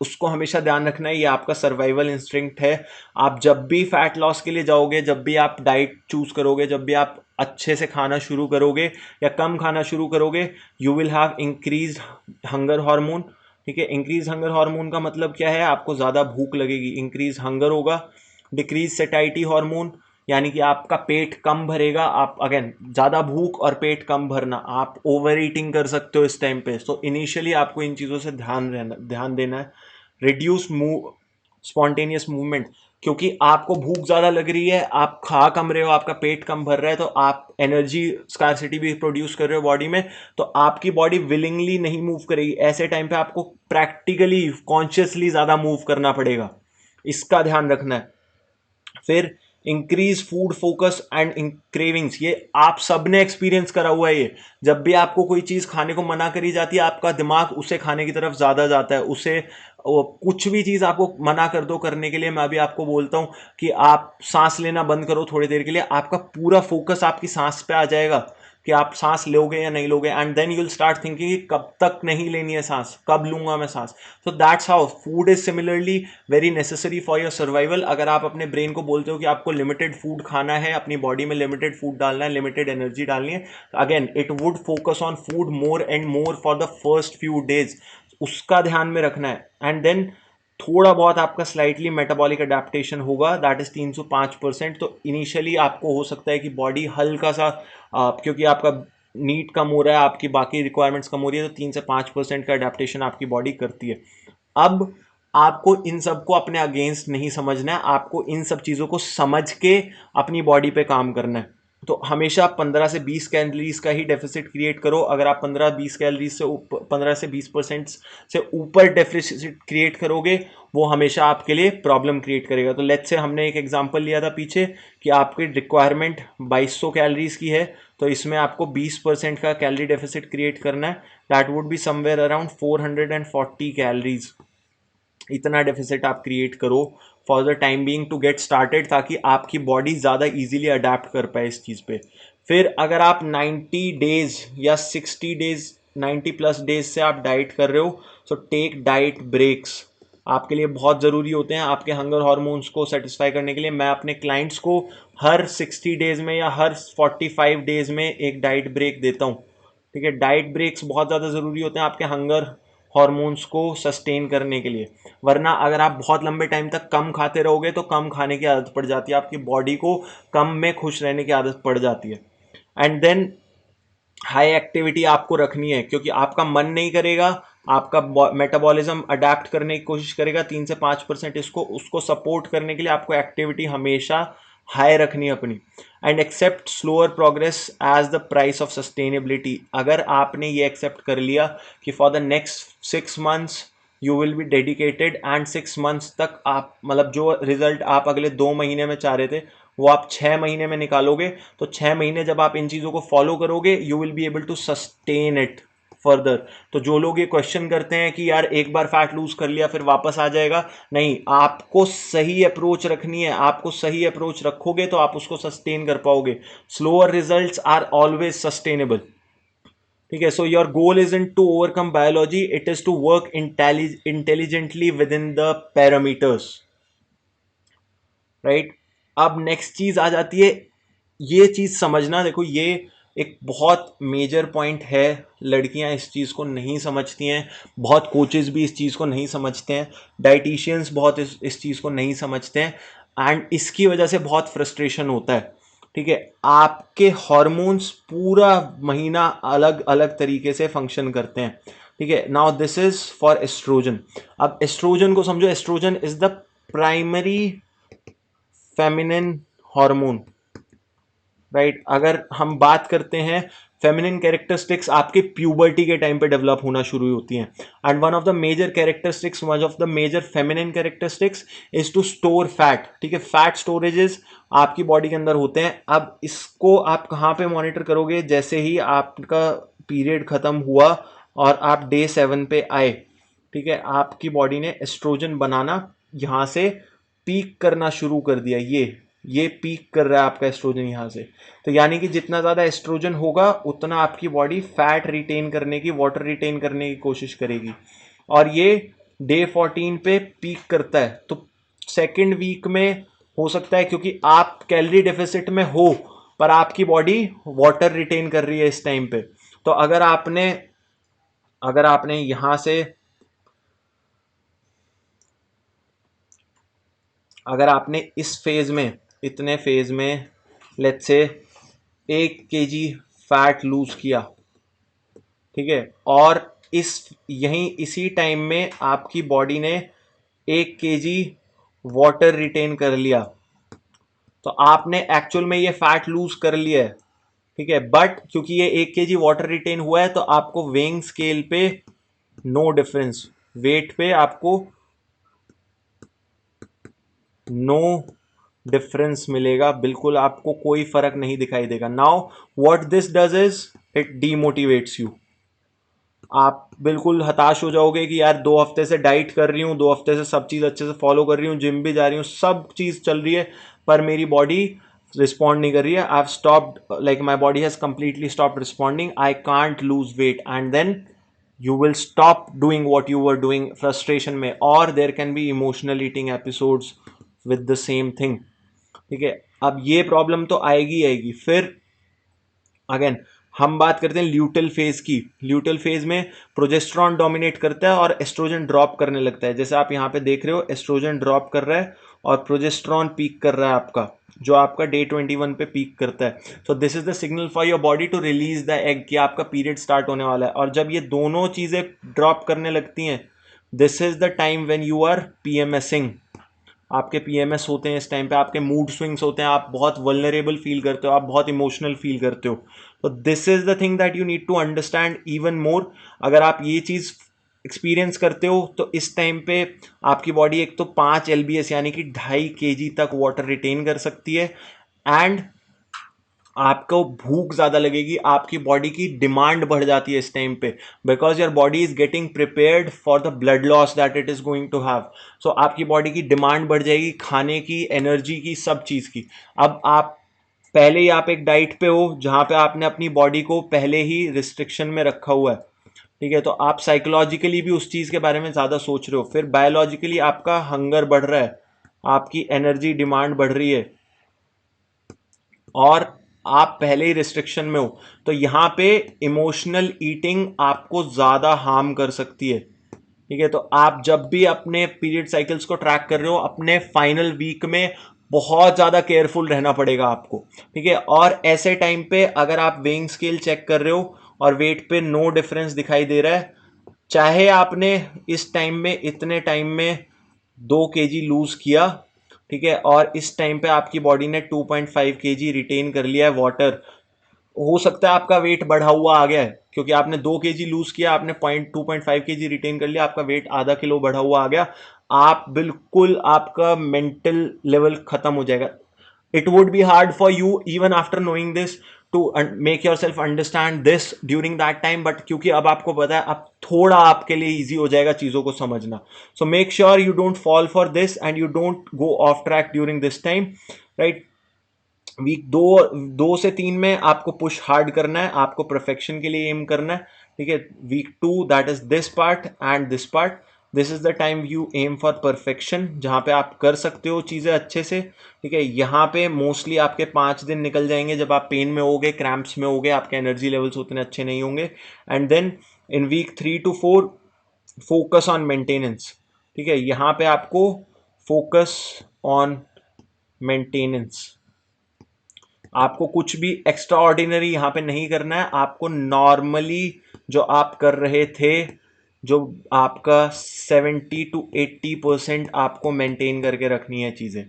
उसको हमेशा ध्यान रखना है, ये आपका सर्वाइवल इंस्टिंक्ट है। आप जब भी फैट लॉस के लिए जाओगे, जब भी आप डाइट चूज करोगे, जब भी आप अच्छे से खाना शुरू करोगे या कम खाना शुरू करोगे, you will have increase hunger hormone, ठीक है। इंक्रीज हंगर हार्मोन का मतलब क्या है? आपको ज़्यादा भूख लगेगी, इंक्रीज हंगर होगा। डिक्रीज सेटाइटी हार्मोन, यानी कि आपका पेट कम भरेगा। आप अगेन, ज़्यादा भूख और पेट कम भरना, आप ओवर ईटिंग कर सकते हो इस टाइम पे। तो इनिशियली आपको इन चीज़ों से ध्यान देना है। रिड्यूस स्पॉन्टेनियस मूवमेंट, क्योंकि आपको भूख ज़्यादा लग रही है, आप खा कम रहे हो, आपका पेट कम भर रहा है, तो आप एनर्जी स्कार्सिटी भी प्रोड्यूस कर रहे हो बॉडी में, तो आपकी बॉडी विलिंगली नहीं मूव करेगी। ऐसे टाइम पे आपको प्रैक्टिकली कॉन्शियसली ज़्यादा मूव करना पड़ेगा, इसका ध्यान रखना है। फिर increase food focus and cravings, ये आप सब ने एक्सपीरियंस करा हुआ है। ये जब भी आपको कोई चीज़ खाने को मना करी जाती है, आपका दिमाग उसे खाने की तरफ ज़्यादा जाता है। उसे कुछ भी चीज़ आपको मना कर दो करने के लिए, मैं अभी आपको बोलता हूँ कि आप सांस लेना बंद करो थोड़ी देर के लिए, आपका पूरा फोकस आपकी सांस पे आ जाएगा कि आप सांस लोगे या नहीं लोगे, and then you will start thinking कि कब तक नहीं लेनी है सांस, कब लूंगा मैं सांस। सो that's how food is similarly very necessary for your survival. अगर आप अपने ब्रेन को बोलते हो कि आपको लिमिटेड फूड खाना है, अपनी बॉडी में लिमिटेड फूड डालना है, लिमिटेड एनर्जी डालनी है, again it would focus on food more and more for the first few days, उसका ध्यान में रखना है। एंड देन थोड़ा बहुत आपका स्लाइटली मेटाबॉलिक अडेप्टेशन होगा, दैट इज 305%। तो इनिशियली आपको हो सकता है कि बॉडी हल्का सा, क्योंकि आपका नीट कम हो रहा है, आपकी बाकी रिक्वायरमेंट्स कम हो रही है, तो 3 से 5% का अडेप्टेशन आपकी बॉडी करती है। अब आपको इन सब को अपने अगेंस्ट नहीं समझना है, आपको इन सब चीज़ों को समझ के अपनी बॉडी पे काम करना है। तो हमेशा 15 से 20 कैलोरीज का ही डेफिसिट क्रिएट करो। अगर आप 15-20 कैलोरीज से ऊपर, 15 से 20% से ऊपर डेफिसिट क्रिएट करोगे, वो हमेशा आपके लिए प्रॉब्लम क्रिएट करेगा। तो लेट्स से हमने एक एग्जांपल लिया था पीछे कि आपकी रिक्वायरमेंट 2200 कैलोरीज की है, तो इसमें आपको 20% का कैलोरी डेफिसिट क्रिएट करना है। That would be somewhere around 440 calories. इतना डेफिसिट आप क्रिएट करो for the time being to get started, ताकि आपकी बॉडी ज़्यादा इजीली अडेप्ट कर पाए इस चीज़ पे। फिर अगर आप 90 डेज या 60 डेज, 90+ डेज से आप डाइट कर रहे हो, सो टेक डाइट ब्रेक्स, आपके लिए बहुत ज़रूरी होते हैं आपके हंगर हॉर्मोन्स को सेटिस्फाई करने के लिए। मैं अपने क्लाइंट्स को हर 60 डेज में या हर 45 डेज में एक डाइट ब्रेक देता हूँ, ठीक है। डाइट ब्रेक्स बहुत ज़्यादा ज़रूरी होते हैं आपके हंगर हॉर्मोन्स को सस्टेन करने के लिए, वरना अगर आप बहुत लंबे टाइम तक कम खाते रहोगे तो कम खाने की आदत पड़ जाती है, आपकी बॉडी को कम में खुश रहने की आदत पड़ जाती है। एंड देन हाई एक्टिविटी आपको रखनी है, क्योंकि आपका मन नहीं करेगा आपका मेटाबॉलिज्म अडेप्ट करने की कोशिश करेगा 3 से 5%, इसको उसको सपोर्ट करने के लिए आपको एक्टिविटी हमेशा हाई रखनी है अपनी। And accept slower progress as the price of sustainability. अगर आपने ये एक्सेप्ट कर लिया कि for the next 6 months you will be dedicated and 6 months तक आप मतलब जो रिजल्ट आप अगले 2 महीने में चाह रहे थे वो आप 6 महीने में निकालोगे, तो 6 महीने जब आप इन चीज़ों को फॉलो करोगे you will be able to sustain it further. तो जो लोग ये क्वेश्चन करते हैं कि यार एक बार फैट लूज कर लिया फिर वापस आ जाएगा, नहीं, आपको सही अप्रोच रखनी है। आपको सही अप्रोच रखोगे तो आप उसको सस्टेन कर पाओगे। Slower results are always sustainable. ठीक है, so your goal is in to overcome biology, it is to work intelligently within the parameters, right. अब नेक्स्ट चीज आ जाती है, ये चीज समझना, देखो ये एक बहुत मेजर पॉइंट है, लड़कियां इस चीज को नहीं समझती हैं, बहुत कोचेस भी इस चीज को नहीं समझते हैं, डाइटिशियंस बहुत इस चीज को नहीं समझते हैं, एंड इसकी वजह से बहुत फ्रस्ट्रेशन होता है। ठीक है, आपके हार्मोन्स पूरा महीना अलग अलग तरीके से फंक्शन करते हैं। ठीक है, now this is for estrogen. अब एस्ट्रोजन को समझो, estrogen is the primary feminine hormone, right. अगर हम बात करते हैं, फेमिनिन कैरेक्टरिस्टिक्स आपके प्यूबर्टी के टाइम पे डेवलप होना शुरू होती हैं, and one of the major characteristics, one of the major feminine characteristics is to store fat. ठीक है, फैट स्टोरेजेस आपकी बॉडी के अंदर होते हैं। अब इसको आप कहाँ पे मॉनिटर करोगे, जैसे ही आपका पीरियड खत्म हुआ और आप डे 7 पे आए, ठीक है, आपकी बॉडी ने एस्ट्रोजन बनाना यहाँ से पीक करना शुरू कर दिया। ये पीक कर रहा है आपका एस्ट्रोजन यहाँ से। तो यानी कि जितना ज़्यादा एस्ट्रोजन होगा उतना आपकी बॉडी फैट रिटेन करने की, वाटर रिटेन करने की कोशिश करेगी, और ये डे 14 पे पीक करता है। तो सेकेंड वीक में हो सकता है, क्योंकि आप कैलोरी डेफिसिट में हो पर आपकी बॉडी वाटर रिटेन कर रही है इस टाइम पे। तो अगर आपने यहाँ से, अगर आपने इस फेज में, इतने फेज में let's say 1 KG fat loose किया, ठीक है, और इसी टाइम में आपकी बॉडी ने 1 केजी वाटर रिटेन कर लिया, तो आपने एक्चुअल में ये फैट लूज कर लिया है। ठीक है, बट क्योंकि ये 1 केजी वाटर रिटेन हुआ है तो आपको वेइंग स्केल पे नो डिफरेंस, वेट पे आपको नो डिफरेंस मिलेगा, बिल्कुल आपको कोई फर्क नहीं दिखाई देगा। Now what this does is it demotivates you. आप बिल्कुल हताश हो जाओगे कि यार 2 हफ्ते से डाइट कर रही हूँ, 2 हफ्ते से सब चीज़ अच्छे से फॉलो कर रही हूँ, जिम भी जा रही हूँ, सब चीज़ चल रही है, पर मेरी बॉडी रिस्पॉन्ड नहीं कर रही है। I have stopped, like my body has completely stopped responding, I can't lose weight, and then you will stop doing what you were doing frustration में, or there can be emotional eating episodes with the same thing। ठीक है, अब ये प्रॉब्लम तो आएगी आएगी। फिर अगेन हम बात करते हैं ल्यूटल फेज की। ल्यूटल फेज में प्रोजेस्टेरॉन डोमिनेट करता है और एस्ट्रोजन ड्रॉप करने लगता है। जैसे आप यहाँ पे देख रहे हो, एस्ट्रोजन ड्रॉप कर रहा है और प्रोजेस्टेरॉन पीक कर रहा है आपका, जो आपका डे 21 पे पीक करता है। So this is the signal for your body to release the egg कि आपका पीरियड स्टार्ट होने वाला है। और जब ये दोनों चीज़ें ड्रॉप करने लगती हैं, this is the time when you are PMSing. आपके पीएमएस होते हैं इस टाइम पे, आपके मूड स्विंग्स होते हैं, आप बहुत वल्नरेबल फील करते हो, आप बहुत इमोशनल फील करते हो। तो this is the thing that you need to understand even more. अगर आप ये चीज़ एक्सपीरियंस करते हो तो इस टाइम पे आपकी बॉडी एक तो 5 LBS यानी कि 2.5 kg तक वाटर रिटेन कर सकती है, एंड आपको भूख ज़्यादा लगेगी, आपकी बॉडी की डिमांड बढ़ जाती है इस टाइम पे, because your body is getting prepared for the blood loss that it is going to have. So आपकी बॉडी की डिमांड बढ़ जाएगी, खाने की, एनर्जी की, सब चीज़ की। अब आप पहले ही आप एक डाइट पे हो जहाँ पे आपने अपनी बॉडी को पहले ही रिस्ट्रिक्शन में रखा हुआ है, ठीक है, तो आप साइकोलॉजिकली भी उस चीज़ के बारे में ज़्यादा सोच रहे हो, फिर बायोलॉजिकली आपका हंगर बढ़ रहा है, आपकी एनर्जी डिमांड बढ़ रही है, और आप पहले ही रिस्ट्रिक्शन में हो, तो यहाँ पे इमोशनल ईटिंग आपको ज़्यादा हार्म कर सकती है। ठीक है, तो आप जब भी अपने पीरियड साइकिल्स को ट्रैक कर रहे हो, अपने फाइनल वीक में बहुत ज़्यादा केयरफुल रहना पड़ेगा आपको। ठीक है, और ऐसे टाइम पे अगर आप वेइंग स्केल चेक कर रहे हो और वेट पे नो डिफरेंस दिखाई दे रहा है, चाहे आपने इस टाइम में, इतने टाइम में 2 kg लूज किया, ठीक है, और इस टाइम पे आपकी बॉडी ने 2.5 kg रिटेन कर लिया है वाटर, हो सकता है आपका वेट बढ़ा हुआ आ गया है, क्योंकि आपने 2 kg लूज किया, आपने 2.5 kg रिटेन कर लिया, आपका वेट आधा किलो बढ़ा हुआ आ गया, आप बिल्कुल, आपका मेंटल लेवल खत्म हो जाएगा. It would be hard for you even after knowing this to make yourself understand this during that time, but क्योंकि अब आपको पता है, अब थोड़ा आपके लिए easy हो जाएगा चीज़ों को समझना. So make sure you don't fall for this and you don't go off track during this time, right? Week 2 से 3 में आपको पुश हार्ड करना है, आपको परफेक्शन के लिए एम करना है, ठीक है. Week 2, that is this part and this part, this is the time you aim for perfection, जहां पे आप कर सकते हो चीज़ें अच्छे से, ठीक है. यहाँ पे मोस्टली आपके 5 दिन निकल जाएंगे जब आप पेन में होगे, क्रैम्प्स में होगे, आपके एनर्जी लेवल्स उतने अच्छे नहीं होंगे. And then in week 3 to 4 focus on maintenance, ठीक है. यहाँ पे आपको फोकस ऑन मेंटेनेंस, आपको कुछ भी एक्स्ट्रा ऑर्डिनरी यहाँ पे नहीं करना है, आपको नॉर्मली जो आप कर रहे थे, जो आपका 70 to 80% आपको मेंटेन करके रखनी है चीज़ें.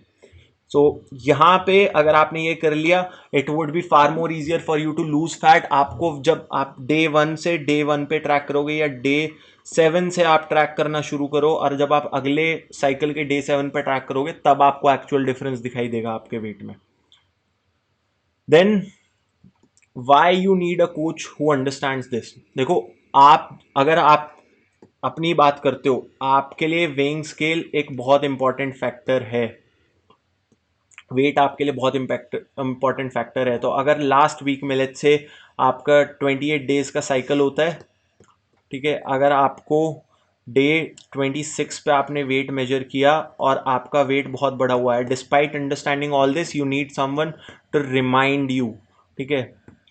सो यहाँ पे अगर आपने ये कर लिया, it would be far more easier for you to lose fat. आपको जब आप डे 1 से डे 1 पे ट्रैक करोगे, या डे 7 से आप ट्रैक करना शुरू करो, और जब आप अगले साइकिल के डे 7 पे ट्रैक करोगे, तब आपको एक्चुअल डिफरेंस दिखाई देगा आपके वेट में. Then why you need a coach who understands this. देखो, आप अगर आप अपनी बात करते हो, आपके लिए वेइंग स्केल एक बहुत इंपॉर्टेंट फैक्टर है, वेट आपके लिए बहुत इंपॉर्टेंट फैक्टर है. तो अगर लास्ट वीक में लेट्स से आपका 28 डेज का साइकिल होता है, ठीक है, अगर आपको डे 26 पे आपने वेट मेजर किया और आपका वेट बहुत बड़ा हुआ है, despite understanding all this, you need someone to remind you, ठीक है,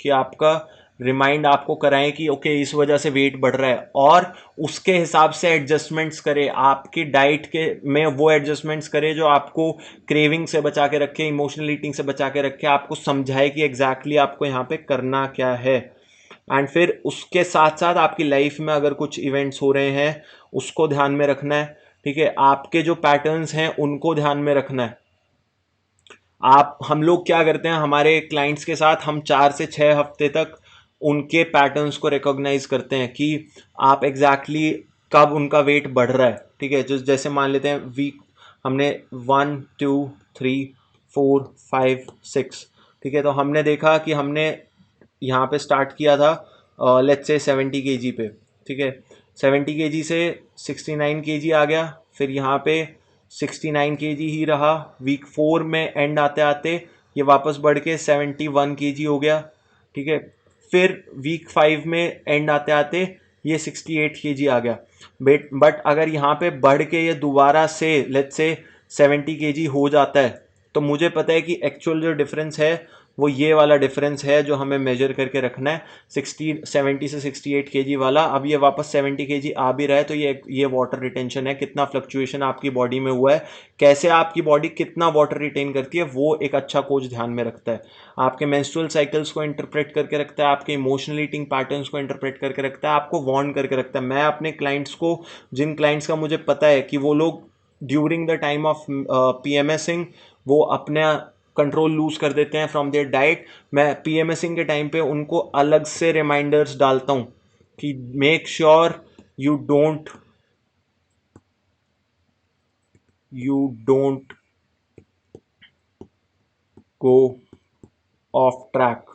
कि आपका रिमाइंड आपको कराएं कि ओके इस वजह से वेट बढ़ रहा है, और उसके हिसाब से एडजस्टमेंट्स करे, आपकी डाइट के में वो एडजस्टमेंट्स करे जो आपको क्रेविंग से बचा के रखे, इमोशनल ईटिंग से बचा के रखे, आपको समझाए कि एग्जैक्टली आपको यहाँ पे करना क्या है. एंड फिर उसके साथ साथ आपकी लाइफ में अगर कुछ इवेंट्स हो रहे हैं, उसको ध्यान में रखना है, ठीक है. आपके जो पैटर्न्स हैं उनको ध्यान में रखना है. हम लोग क्या करते हैं हमारे क्लाइंट्स के साथ, हम 4 से 6 हफ्ते तक उनके पैटर्न्स को रिकॉग्नाइज करते हैं कि आप एग्जैक्टली कब उनका वेट बढ़ रहा है, ठीक है. जैसे मान लेते हैं वीक, हमने 1 2 3 4 5 6, ठीक है, तो हमने देखा कि हमने यहाँ पे स्टार्ट किया था लेट्स से 70 kg पे, ठीक है. 70 kg से 69 kg आ गया, फिर यहाँ पे 69 kg ही रहा. वीक 4 में एंड आते आते ये वापस बढ़ के 71 kg हो गया, ठीक है. फिर वीक 5 में एंड आते आते ये 68 kg आ गया. बट अगर यहाँ पे बढ़ के ये दोबारा से लेट्स से 70 kg हो जाता है, तो मुझे पता है कि एक्चुअल जो डिफरेंस है वो ये वाला डिफरेंस है जो हमें मेजर करके रखना है, 70 से 68 kg वाला. अब ये वापस 70 kg आ भी रहा है, तो ये वाटर रिटेंशन है, कितना फ्लक्चुएशन आपकी बॉडी में हुआ है, कैसे आपकी बॉडी कितना वाटर रिटेन करती है, वो एक अच्छा कोच ध्यान में रखता है. आपके मेंस्ट्रुअल साइकिल्स को इंटरप्रेट करके रखता है, आपके इमोशनल ईटिंग पैटर्न्स को इंटरप्रेट करके रखता है, आपको वार्न करके रखता है. मैं अपने क्लाइंट्स को, जिन क्लाइंट्स का मुझे पता है कि वो लोग during the time of PMSing वो अपने कंट्रोल लूज कर देते हैं फ्रॉम देयर डाइट, मैं पीएमएसिंग के टाइम पे उनको अलग से रिमाइंडर्स डालता हूँ कि make sure you don't go of track.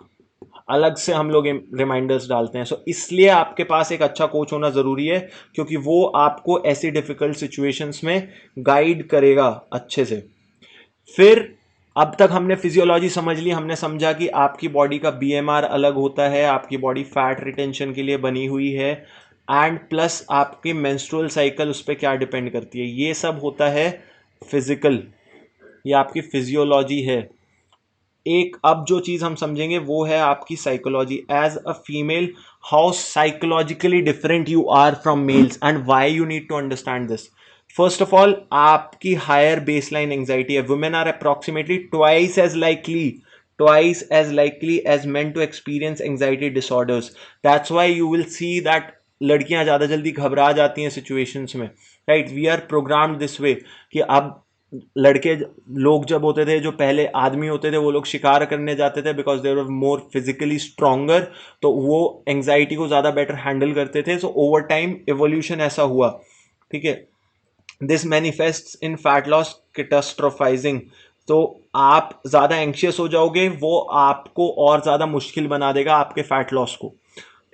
अलग से हम लोग रिमाइंडर्स डालते हैं. सो इसलिए आपके पास एक अच्छा कोच होना ज़रूरी है, क्योंकि वो आपको ऐसी डिफ़िकल्ट सिचुएशंस में गाइड करेगा अच्छे से. फिर अब तक हमने फिजियोलॉजी समझ ली, हमने समझा कि आपकी बॉडी का बीएमआर अलग होता है, आपकी बॉडी फैट रिटेंशन के लिए बनी हुई है, एंड प्लस आपकी मेंस्ट्रुअल साइकिल उस पर क्या डिपेंड करती है. ये सब होता है फिजिकल, ये आपकी फिजियोलॉजी है. एक अब जो चीज़ हम समझेंगे वो है आपकी psychology. As a female, how psychologically different you are from males and why you need to understand this. First of all, आपकी हायर बेसलाइन एंग्जाइटी है. Women are approximately twice as likely as men to experience anxiety disorders. That's why you will see that लड़कियां ज़्यादा जल्दी घबरा जाती हैं सिचुएशंस में, right. We are programmed this way कि अब लड़के लोग जब होते थे, जो पहले आदमी होते थे, वो लोग शिकार करने जाते थे because they were more physically stronger, तो वो एंग्जाइटी को ज़्यादा बेटर हैंडल करते थे। सो ओवर टाइम एवोल्यूशन ऐसा हुआ, ठीक है। This manifests in fat loss catastrophizing. तो आप ज़्यादा एंक्शियस हो जाओगे, वो आपको और ज़्यादा मुश्किल बना देगा आपके फैट लॉस को,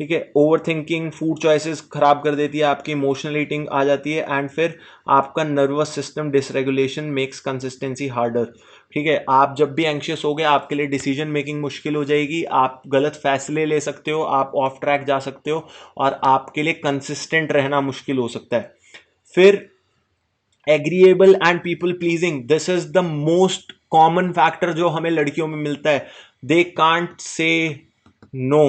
ठीक है। ओवर थिंकिंग फूड चॉइसेस खराब कर देती है आपकी, इमोशनल ईटिंग आ जाती है, एंड फिर आपका nervous system dysregulation makes consistency harder, ठीक है। आप जब भी एंक्शियस हो गए, आपके लिए डिसीजन मेकिंग मुश्किल हो जाएगी, आप गलत फैसले ले सकते हो, आप ऑफ ट्रैक जा सकते हो, और आपके लिए कंसिस्टेंट रहना मुश्किल हो सकता है। फिर agreeable and people pleasing, this is the most common factor जो हमें लड़कियों में मिलता है। दे कांट से नो,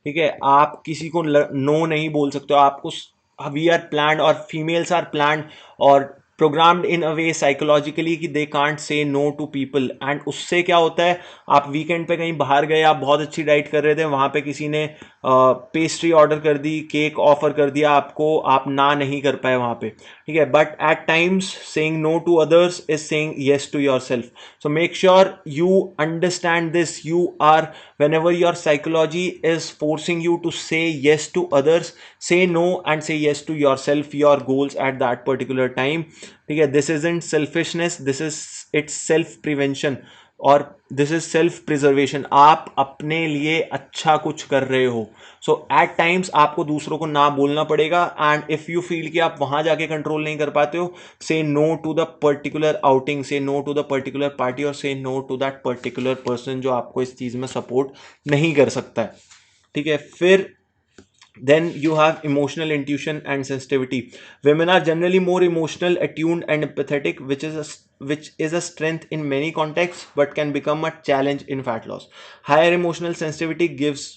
ठीक है। आप किसी को नो नहीं बोल सकते हो, आपको, वी आर प्लान्ड और फीमेल्स आर प्लान्ड और programmed in a way psychologically कि they can't say no to people. And उससे क्या होता है, आप वीकेंड पे कहीं बाहर गए, आप बहुत अच्छी डाइट कर रहे थे, वहाँ पे किसी ने पेस्ट्री ऑर्डर कर दी, केक ऑफर कर दिया आपको, आप ना नहीं कर पाए वहाँ पे, ठीक है। But at times saying no to others is saying yes to yourself. So make sure you understand this. You are, whenever your psychology is forcing you to say yes to others, say no and say yes to yourself, your goals at that particular time, ठीक है। this isn't selfishness, this is, it's self prevention, और दिस इज सेल्फ प्रिजर्वेशन। आप अपने लिए अच्छा कुछ कर रहे हो। सो एट टाइम्स आपको दूसरों को ना बोलना पड़ेगा, एंड इफ यू फील कि आप वहां जाके कंट्रोल नहीं कर पाते हो, say no to the particular outing, say no to the particular party, और say no to that particular person जो आपको इस चीज में सपोर्ट नहीं कर सकता है, ठीक है। फिर then you have emotional intuition and sensitivity. Women are generally more emotional, attuned and empathetic, which is a strength in many contexts but can become a challenge in fat loss. Higher emotional sensitivity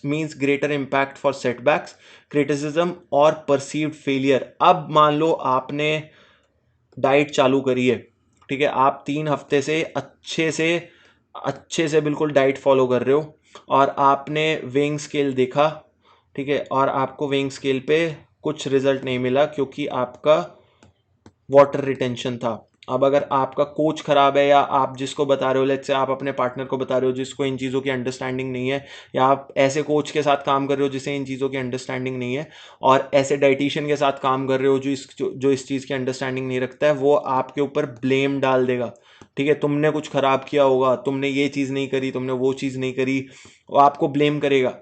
means greater impact for setbacks, criticism or perceived failure. अब मान लो आपने डाइट चालू करी है, ठीक है, आप 3 हफ्ते से अच्छे से बिल्कुल डाइट फॉलो कर रहे हो, और आपने वेइंग स्केल देखा, ठीक है, और आपको वेइंग स्केल पे कुछ रिजल्ट नहीं मिला क्योंकि आपका वाटर रिटेंशन था। अब अगर आपका कोच खराब है, या आप जिसको बता रहे हो, लेट्स से आप अपने पार्टनर को बता रहे हो जिसको इन चीज़ों की अंडरस्टैंडिंग नहीं है, या आप ऐसे कोच के साथ काम कर रहे हो जिसे इन चीज़ों की अंडरस्टैंडिंग नहीं है, और ऐसे डाइटिशियन के साथ काम कर रहे हो जो इस चीज़ की अंडरस्टैंडिंग नहीं रखता है, वो आपके ऊपर ब्लेम डाल देगा, ठीक है। तुमने कुछ खराब किया होगा, तुमने ये चीज़ नहीं करी, तुमने वो चीज़ नहीं करी, वो आपको ब्लेम करेगा।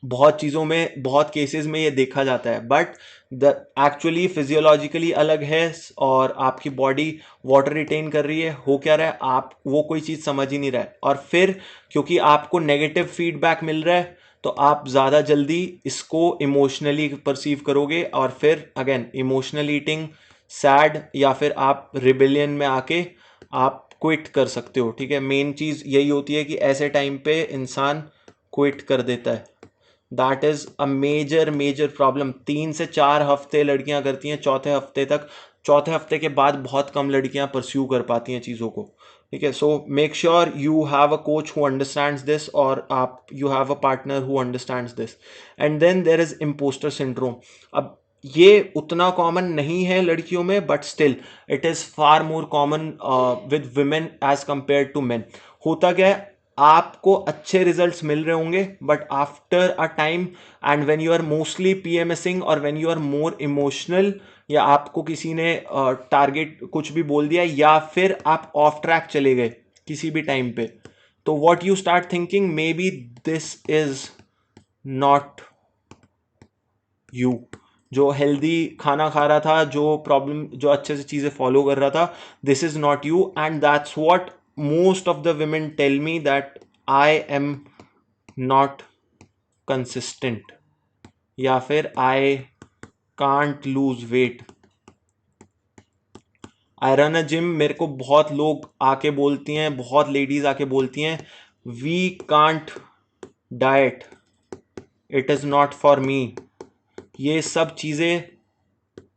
बहुत चीज़ों में, बहुत केसेस में ये देखा जाता है, बट द एक्चुअली फिजियोलॉजिकली अलग है, और आपकी बॉडी वाटर रिटेन कर रही है, हो क्या रहा है, आप वो कोई चीज़ समझ ही नहीं रहा है, और फिर क्योंकि आपको नेगेटिव फीडबैक मिल रहा है, तो आप ज़्यादा जल्दी इसको इमोशनली परसीव करोगे, और फिर अगेन इमोशनल ईटिंग, सैड, या फिर आप रिबेलियन में आके आप क्विट कर सकते हो, ठीक है। मेन चीज़ यही होती है कि ऐसे टाइम पे इंसान क्विट कर देता है। That is a major problem. 3 से 4 हफ्ते लड़कियां करती हैं, चौथे हफ्ते के बाद बहुत कम लड़कियां परस्यू कर पाती हैं चीज़ों को, ठीक है। So make sure you have a coach who understands this, और आप you have a partner who understands this. And then there is impostor syndrome. अब ये उतना कॉमन नहीं है लड़कियों में, but still it is far more common with women as compared to men. होता क्या है, आपको अच्छे रिजल्ट्स मिल रहे होंगे, but after a time, and when you are mostly PMSing, और when you are more emotional, या आपको किसी ने टारगेट कुछ भी बोल दिया, या फिर आप ऑफ ट्रैक चले गए किसी भी टाइम पे, तो what you start thinking, may be this is not you. जो हेल्दी खाना खा रहा था, जो अच्छे से चीज़ें फॉलो कर रहा था, this is not you, and that's what most of the women tell me, that I am not consistent, या फिर I can't lose weight. I run a gym, मेरे को बहुत लोग आके बोलती हैं, बहुत लेडीज आके बोलती हैं, we can't diet, it is not for me. ये सब चीज़ें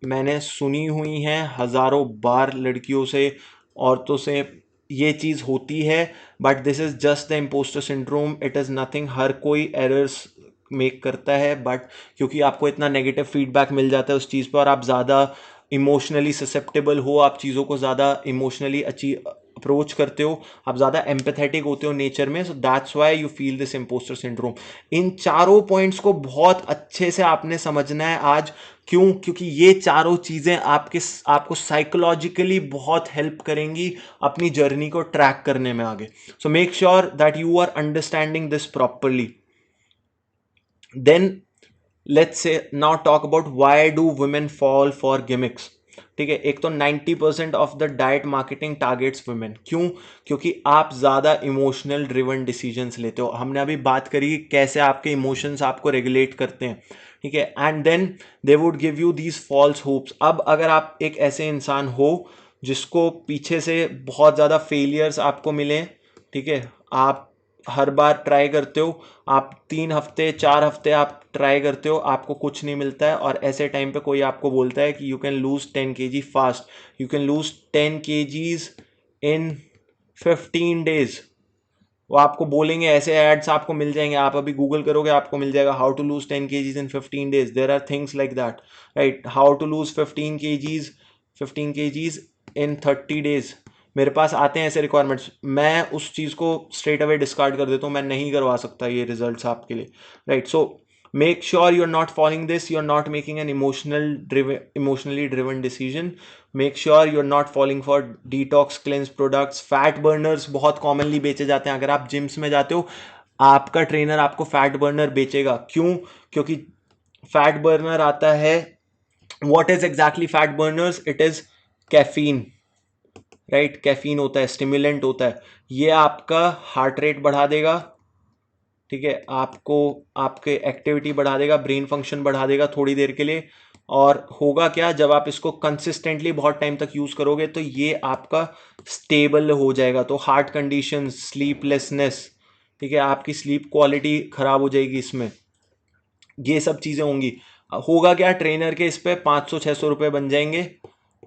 मैंने सुनी हुई हैं हज़ारों बार लड़कियों से, औरतों से, ये चीज़ होती है, but this is just the impostor syndrome, it is nothing. हर कोई एरर्स मेक करता है, बट क्योंकि आपको इतना नेगेटिव फीडबैक मिल जाता है उस चीज़ पर और आप ज़्यादा इमोशनली ससेप्टेबल हो, आप चीज़ों को ज़्यादा इमोशनली अप्रोच करते हो, आप ज़्यादा एम्पैथेटिक होते हो नेचर में, so that's why you feel this impostor syndrome. इन चारों पॉइंट्स को बहुत अच्छे से आपने समझना है आज। क्यों? क्योंकि ये चारों चीज़ें आपको साइकोलॉजिकली बहुत हेल्प करेंगी अपनी जर्नी को ट्रैक करने में आगे। So make sure that you are understanding this properly. Then let's say now talk about why do women fall for gimmicks. ठीक है, एक तो 90% of the diet marketing targets women. क्यों? क्योंकि आप ज़्यादा इमोशनल ड्रिवन डिसीजंस लेते हो। हमने अभी बात करी कैसे आपके इमोशंस आपको रेगुलेट करते हैं। ठीक है, and then they would give you these false hopes. अब अगर आप एक ऐसे इंसान हो जिसको पीछे से बहुत ज़्यादा फेलियर्स आपको मिले, ठीक है, आप हर बार ट्राई करते हो, आप 3 हफ्ते 4 हफ्ते आप ट्राई करते हो, आपको कुछ नहीं मिलता है, और ऐसे टाइम पे कोई आपको बोलता है कि you can lose 10 kg fast, you can lose 10 kgs in 15 days। वो आपको बोलेंगे, ऐसे एड्स आपको मिल जाएंगे, आप अभी गूगल करोगे आपको मिल जाएगा how to lose 10 kgs in 15 days। There are things like that, right? How to lose 15 kgs in 30 days। मेरे पास आते हैं ऐसे रिक्वायरमेंट्स, मैं उस चीज़ को स्ट्रेट अवे डिस्कार्ड कर देता हूँ, मैं नहीं करवा सकता ये रिजल्ट्स आपके लिए, right? So make sure you're not following this, you're not making an emotionally driven decision। make sure you're not falling for detox cleanse products, fat burners बहुत commonly बेचे जाते हैं। अगर आप जिम्स में जाते हो, आपका ट्रेनर आपको फैट बर्नर बेचेगा। क्यों? क्योंकि फैट बर्नर आता है, what is exactly fat burners? it is caffeine, right? Caffeine होता है, स्टिमुलेंट होता है, ये आपका हार्ट रेट बढ़ा देगा, ठीक है, आपको आपके एक्टिविटी बढ़ा देगा, ब्रेन फंक्शन बढ़ा देगा थोड़ी देर के लिए। और होगा क्या, जब आप इसको कंसिस्टेंटली बहुत टाइम तक यूज़ करोगे तो ये आपका स्टेबल हो जाएगा। तो हार्ट कंडीशन, स्लीपलेसनेस, ठीक है, आपकी स्लीप क्वालिटी ख़राब हो जाएगी इसमें, ये सब चीज़ें होंगी। होगा क्या, ट्रेनर के इस पे 500-600 रुपये बन जाएंगे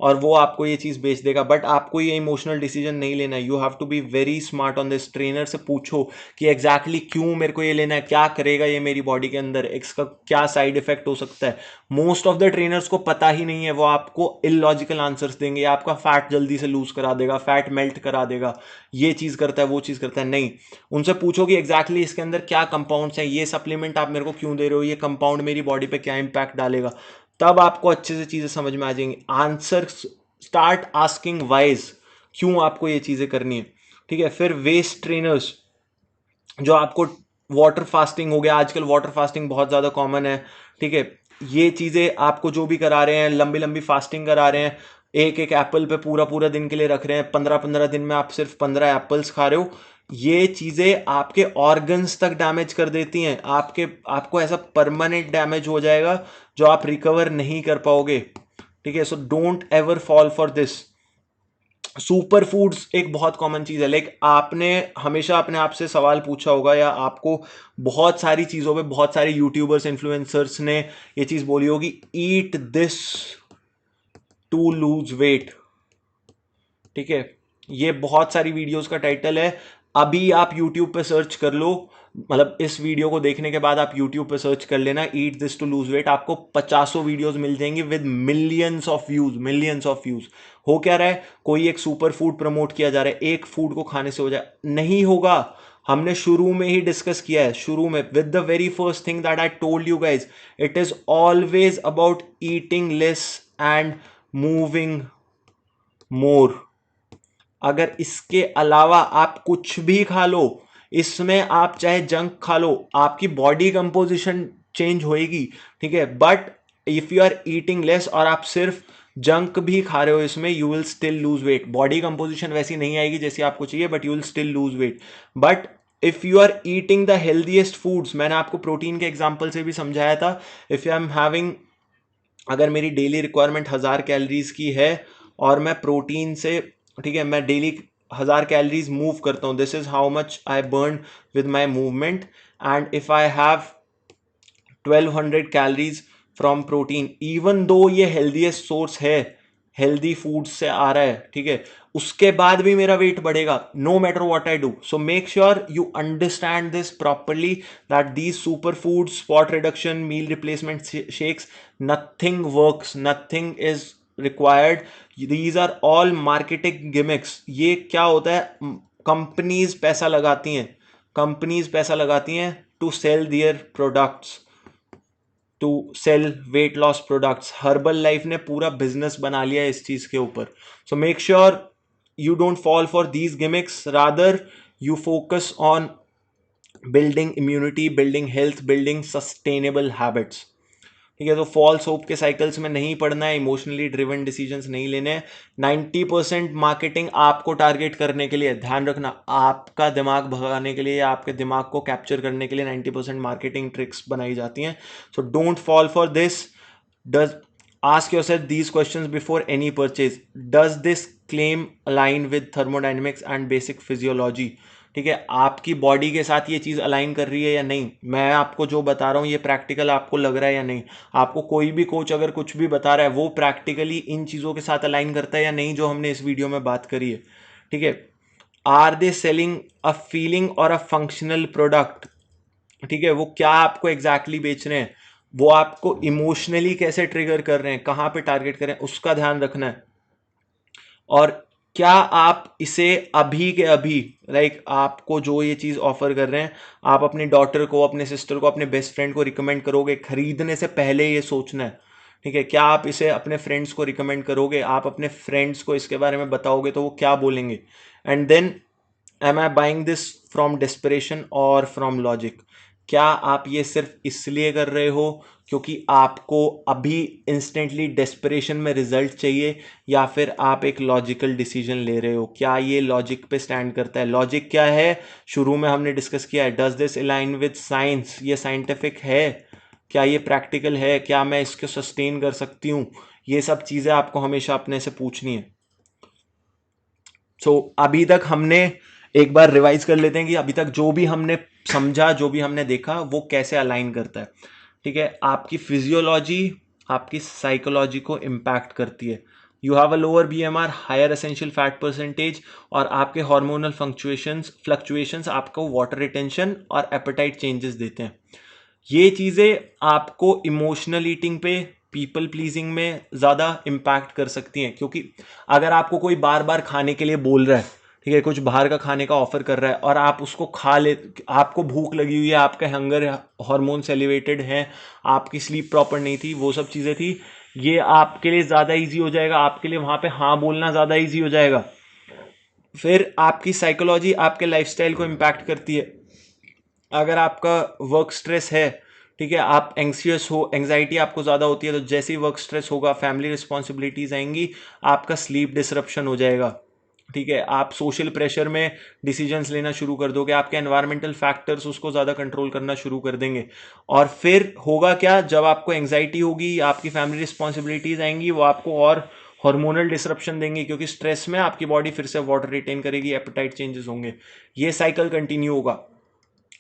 और वो आपको ये चीज़ बेच देगा, बट आपको ये इमोशनल डिसीजन नहीं लेना है। You have to be very smart on this. Trainer से पूछो कि एग्जैक्टली क्यों मेरे को ये लेना है, क्या करेगा ये मेरी बॉडी के अंदर, इसका क्या साइड इफेक्ट हो सकता है। मोस्ट ऑफ द ट्रेनर्स को पता ही नहीं है, वो आपको इलॉजिकल आंसर्स देंगे, आपका फैट जल्दी से लूज करा देगा, फैट मेल्ट करा देगा, ये चीज़ करता है, वो चीज़ करता है। नहीं, उनसे पूछो कि एग्जैक्टली इसके अंदर क्या कंपाउंड्स हैं, ये सप्लीमेंट आप मेरे को क्यों दे रहे हो, ये कंपाउंड मेरी बॉडी पे क्या इंपैक्ट डालेगा, तब आपको अच्छे से चीज़ें समझ में आ जाएंगी। आंसर स्टार्ट आस्किंग वाइज, क्यों आपको ये चीज़ें करनी है, ठीक है। फिर वेस्ट ट्रेनर्स जो आपको, वाटर फास्टिंग हो गया, आजकल वाटर फास्टिंग बहुत ज़्यादा कॉमन है, ठीक है। ये चीज़ें आपको जो भी करा रहे हैं, लंबी लंबी फास्टिंग करा रहे हैं, एक एक एप्पल पे पूरा पूरा दिन के लिए रख रहे हैं, 15-15 दिन में आप सिर्फ 15 एप्पल्स खा रहे हो, ये चीज़ें आपके ऑर्गन्स तक डैमेज कर देती हैं, आपको ऐसा परमानेंट डैमेज हो जाएगा जो आप रिकवर नहीं कर पाओगे, ठीक है। So don't ever fall for this. Super foods एक बहुत कॉमन चीज़ है, लाइक आपने हमेशा अपने आप से सवाल पूछा होगा, या आपको बहुत सारी चीज़ों पे बहुत सारे यूट्यूबर्स इन्फ्लुएंसर्स ने ये चीज़ बोली होगी, eat this to lose weight, ठीक है। ये बहुत सारी वीडियोस का टाइटल है। अभी आप यूट्यूब पे सर्च कर लो, मतलब इस वीडियो को देखने के बाद आप यूट्यूब पे सर्च कर लेना eat this to lose weight, आपको 50 वीडियोस मिल जाएंगे with millions of views, millions of views. हो क्या रहा है, कोई एक सुपर फूड प्रमोट किया जा रहा है, एक फूड को खाने से हो जाए, नहीं होगा। हमने शुरू में ही डिस्कस किया है, शुरू में with the very first thing that I told you guys, it is always about eating less and moving more. अगर इसके अलावा आप कुछ भी खा लो, इसमें आप चाहे जंक खा लो, आपकी बॉडी कंपोजिशन चेंज होएगी, ठीक है। But if you are eating less और आप सिर्फ जंक भी खा रहे हो इसमें, you will still lose weight. Body composition वैसी नहीं आएगी जैसी आपको चाहिए, but you will still lose weight. But if you are eating the healthiest foods, मैंने आपको प्रोटीन के एग्जाम्पल से भी समझाया था, इफ यू एम हैविंग, अगर मेरी डेली रिक्वायरमेंट 1000 कैलोरीज की है और मैं प्रोटीन से, ठीक है, मैं डेली 1000 कैलोरीज मूव करता हूँ, this is how much I burn with my movement. And if I have 1200 calories from protein, even though ये हेल्दीएस्ट सोर्स है, हेल्दी फूड से आ रहा है, ठीक है, उसके बाद भी मेरा वेट बढ़ेगा, no matter what I do. So make sure you understand this properly, that these super food, spot reduction, meal replacement shakes, nothing works, nothing is required. These are all marketing gimmicks. ये क्या होता है, कंपनीज पैसा लगाती हैं, कंपनीज पैसा लगाती हैं to sell their products, to sell weight loss products. Herbalife ने पूरा बिजनेस बना लिया है इस चीज के ऊपर. सो make sure you don't fall for these gimmicks, rather you focus on building immunity, building health, building sustainable habits. ठीक है, तो फॉल्स होप के साइकिल्स में नहीं पड़ना है, इमोशनली ड्रिवन डिसीजंस नहीं लेने हैं. 90% मार्केटिंग आपको टारगेट करने के लिए, ध्यान रखना, आपका दिमाग भगाने के लिए या आपके दिमाग को कैप्चर करने के लिए 90% मार्केटिंग ट्रिक्स बनाई जाती हैं. सो don't fall for this. Does ask yourself these questions before any purchase. Does this claim align with thermodynamics and basic physiology? ठीक है, आपकी बॉडी के साथ ये चीज़ अलाइन कर रही है या नहीं, मैं आपको जो बता रहा हूँ ये प्रैक्टिकल आपको लग रहा है या नहीं, आपको कोई भी कोच अगर कुछ भी बता रहा है वो प्रैक्टिकली इन चीज़ों के साथ अलाइन करता है या नहीं जो हमने इस वीडियो में बात करी है. ठीक है, are they selling a feeling or a functional product. ठीक है, वो क्या आपको एग्जैक्टली बेच रहे हैं, वो आपको इमोशनली कैसे ट्रिगर कर रहे हैं, कहाँ पे टारगेट कर रहे हैं, उसका ध्यान रखना है. और क्या आप इसे अभी के अभी, लाइक आपको जो ये चीज़ ऑफर कर रहे हैं, आप अपनी डॉटर को, अपने सिस्टर को, अपने बेस्ट फ्रेंड को रिकमेंड करोगे? खरीदने से पहले ये सोचना है. ठीक है, क्या आप इसे अपने फ्रेंड्स को रिकमेंड करोगे? आप अपने फ्रेंड्स को इसके बारे में बताओगे तो वो क्या बोलेंगे? And then, am I buying this from desperation or from logic? क्या आप ये सिर्फ इसलिए कर रहे हो क्योंकि आपको अभी इंस्टेंटली डेस्परेशन में रिजल्ट चाहिए, या फिर आप एक लॉजिकल डिसीजन ले रहे हो? क्या ये लॉजिक पे स्टैंड करता है? लॉजिक क्या है, शुरू में हमने डिस्कस किया है. Does this align with science? ये साइंटिफिक है? क्या ये प्रैक्टिकल है? क्या मैं इसको सस्टेन कर सकती हूँ? ये सब चीज़ें आपको हमेशा अपने से पूछनी है. सो अभी तक हमने एक बार रिवाइज कर लेते हैं कि अभी तक जो भी हमने समझा, जो भी हमने देखा, वो कैसे अलाइन करता है. ठीक है, आपकी फिजियोलॉजी आपकी साइकोलॉजी को इम्पैक्ट करती है. You have a lower BMR, higher essential fat percentage, और आपके हार्मोनल फ्लक्चुएशंस आपको वाटर रिटेंशन और एपेटाइट चेंजेस देते हैं. ये चीज़ें आपको इमोशनल ईटिंग पे, पीपल प्लीजिंग में ज़्यादा इम्पैक्ट कर सकती हैं. क्योंकि अगर आपको कोई बार बार खाने के लिए बोल रहा है, ठीक है, कुछ बाहर का खाने का ऑफर कर रहा है और आप उसको खा ले, आपको भूख लगी हुई है, आपका हंगर हार्मोन्स एलिवेटेड हैं, आपकी स्लीप प्रॉपर नहीं थी, वो सब चीज़ें थी, ये आपके लिए ज़्यादा ईजी हो जाएगा, आपके लिए वहाँ पे हाँ बोलना ज़्यादा ईजी हो जाएगा. फिर आपकी साइकोलॉजी आपके लाइफस्टाइल को इम्पैक्ट करती है. अगर आपका वर्क स्ट्रेस है, ठीक है, आप एंग्सियस हो, एंग्जाइटी आपको ज़्यादा होती है, तो जैसे ही वर्क स्ट्रेस होगा, फैमिली रिस्पॉन्सिबिलिटीज़ आएंगी, आपका स्लीप डिसरप्शन हो जाएगा. ठीक है, आप सोशल प्रेशर में डिसीजंस लेना शुरू कर दोगे, आपके एनवायरमेंटल फैक्टर्स उसको ज़्यादा कंट्रोल करना शुरू कर देंगे. और फिर होगा क्या, जब आपको एंग्जाइटी होगी, आपकी फैमिली रिस्पॉन्सिबिलिटीज़ आएंगी, वो आपको और हार्मोनल डिसरप्शन देंगे, क्योंकि स्ट्रेस में आपकी बॉडी फिर से वाटर रिटेन करेगी, एपेटाइट चेंजेस होंगे, ये साइकिल कंटिन्यू होगा.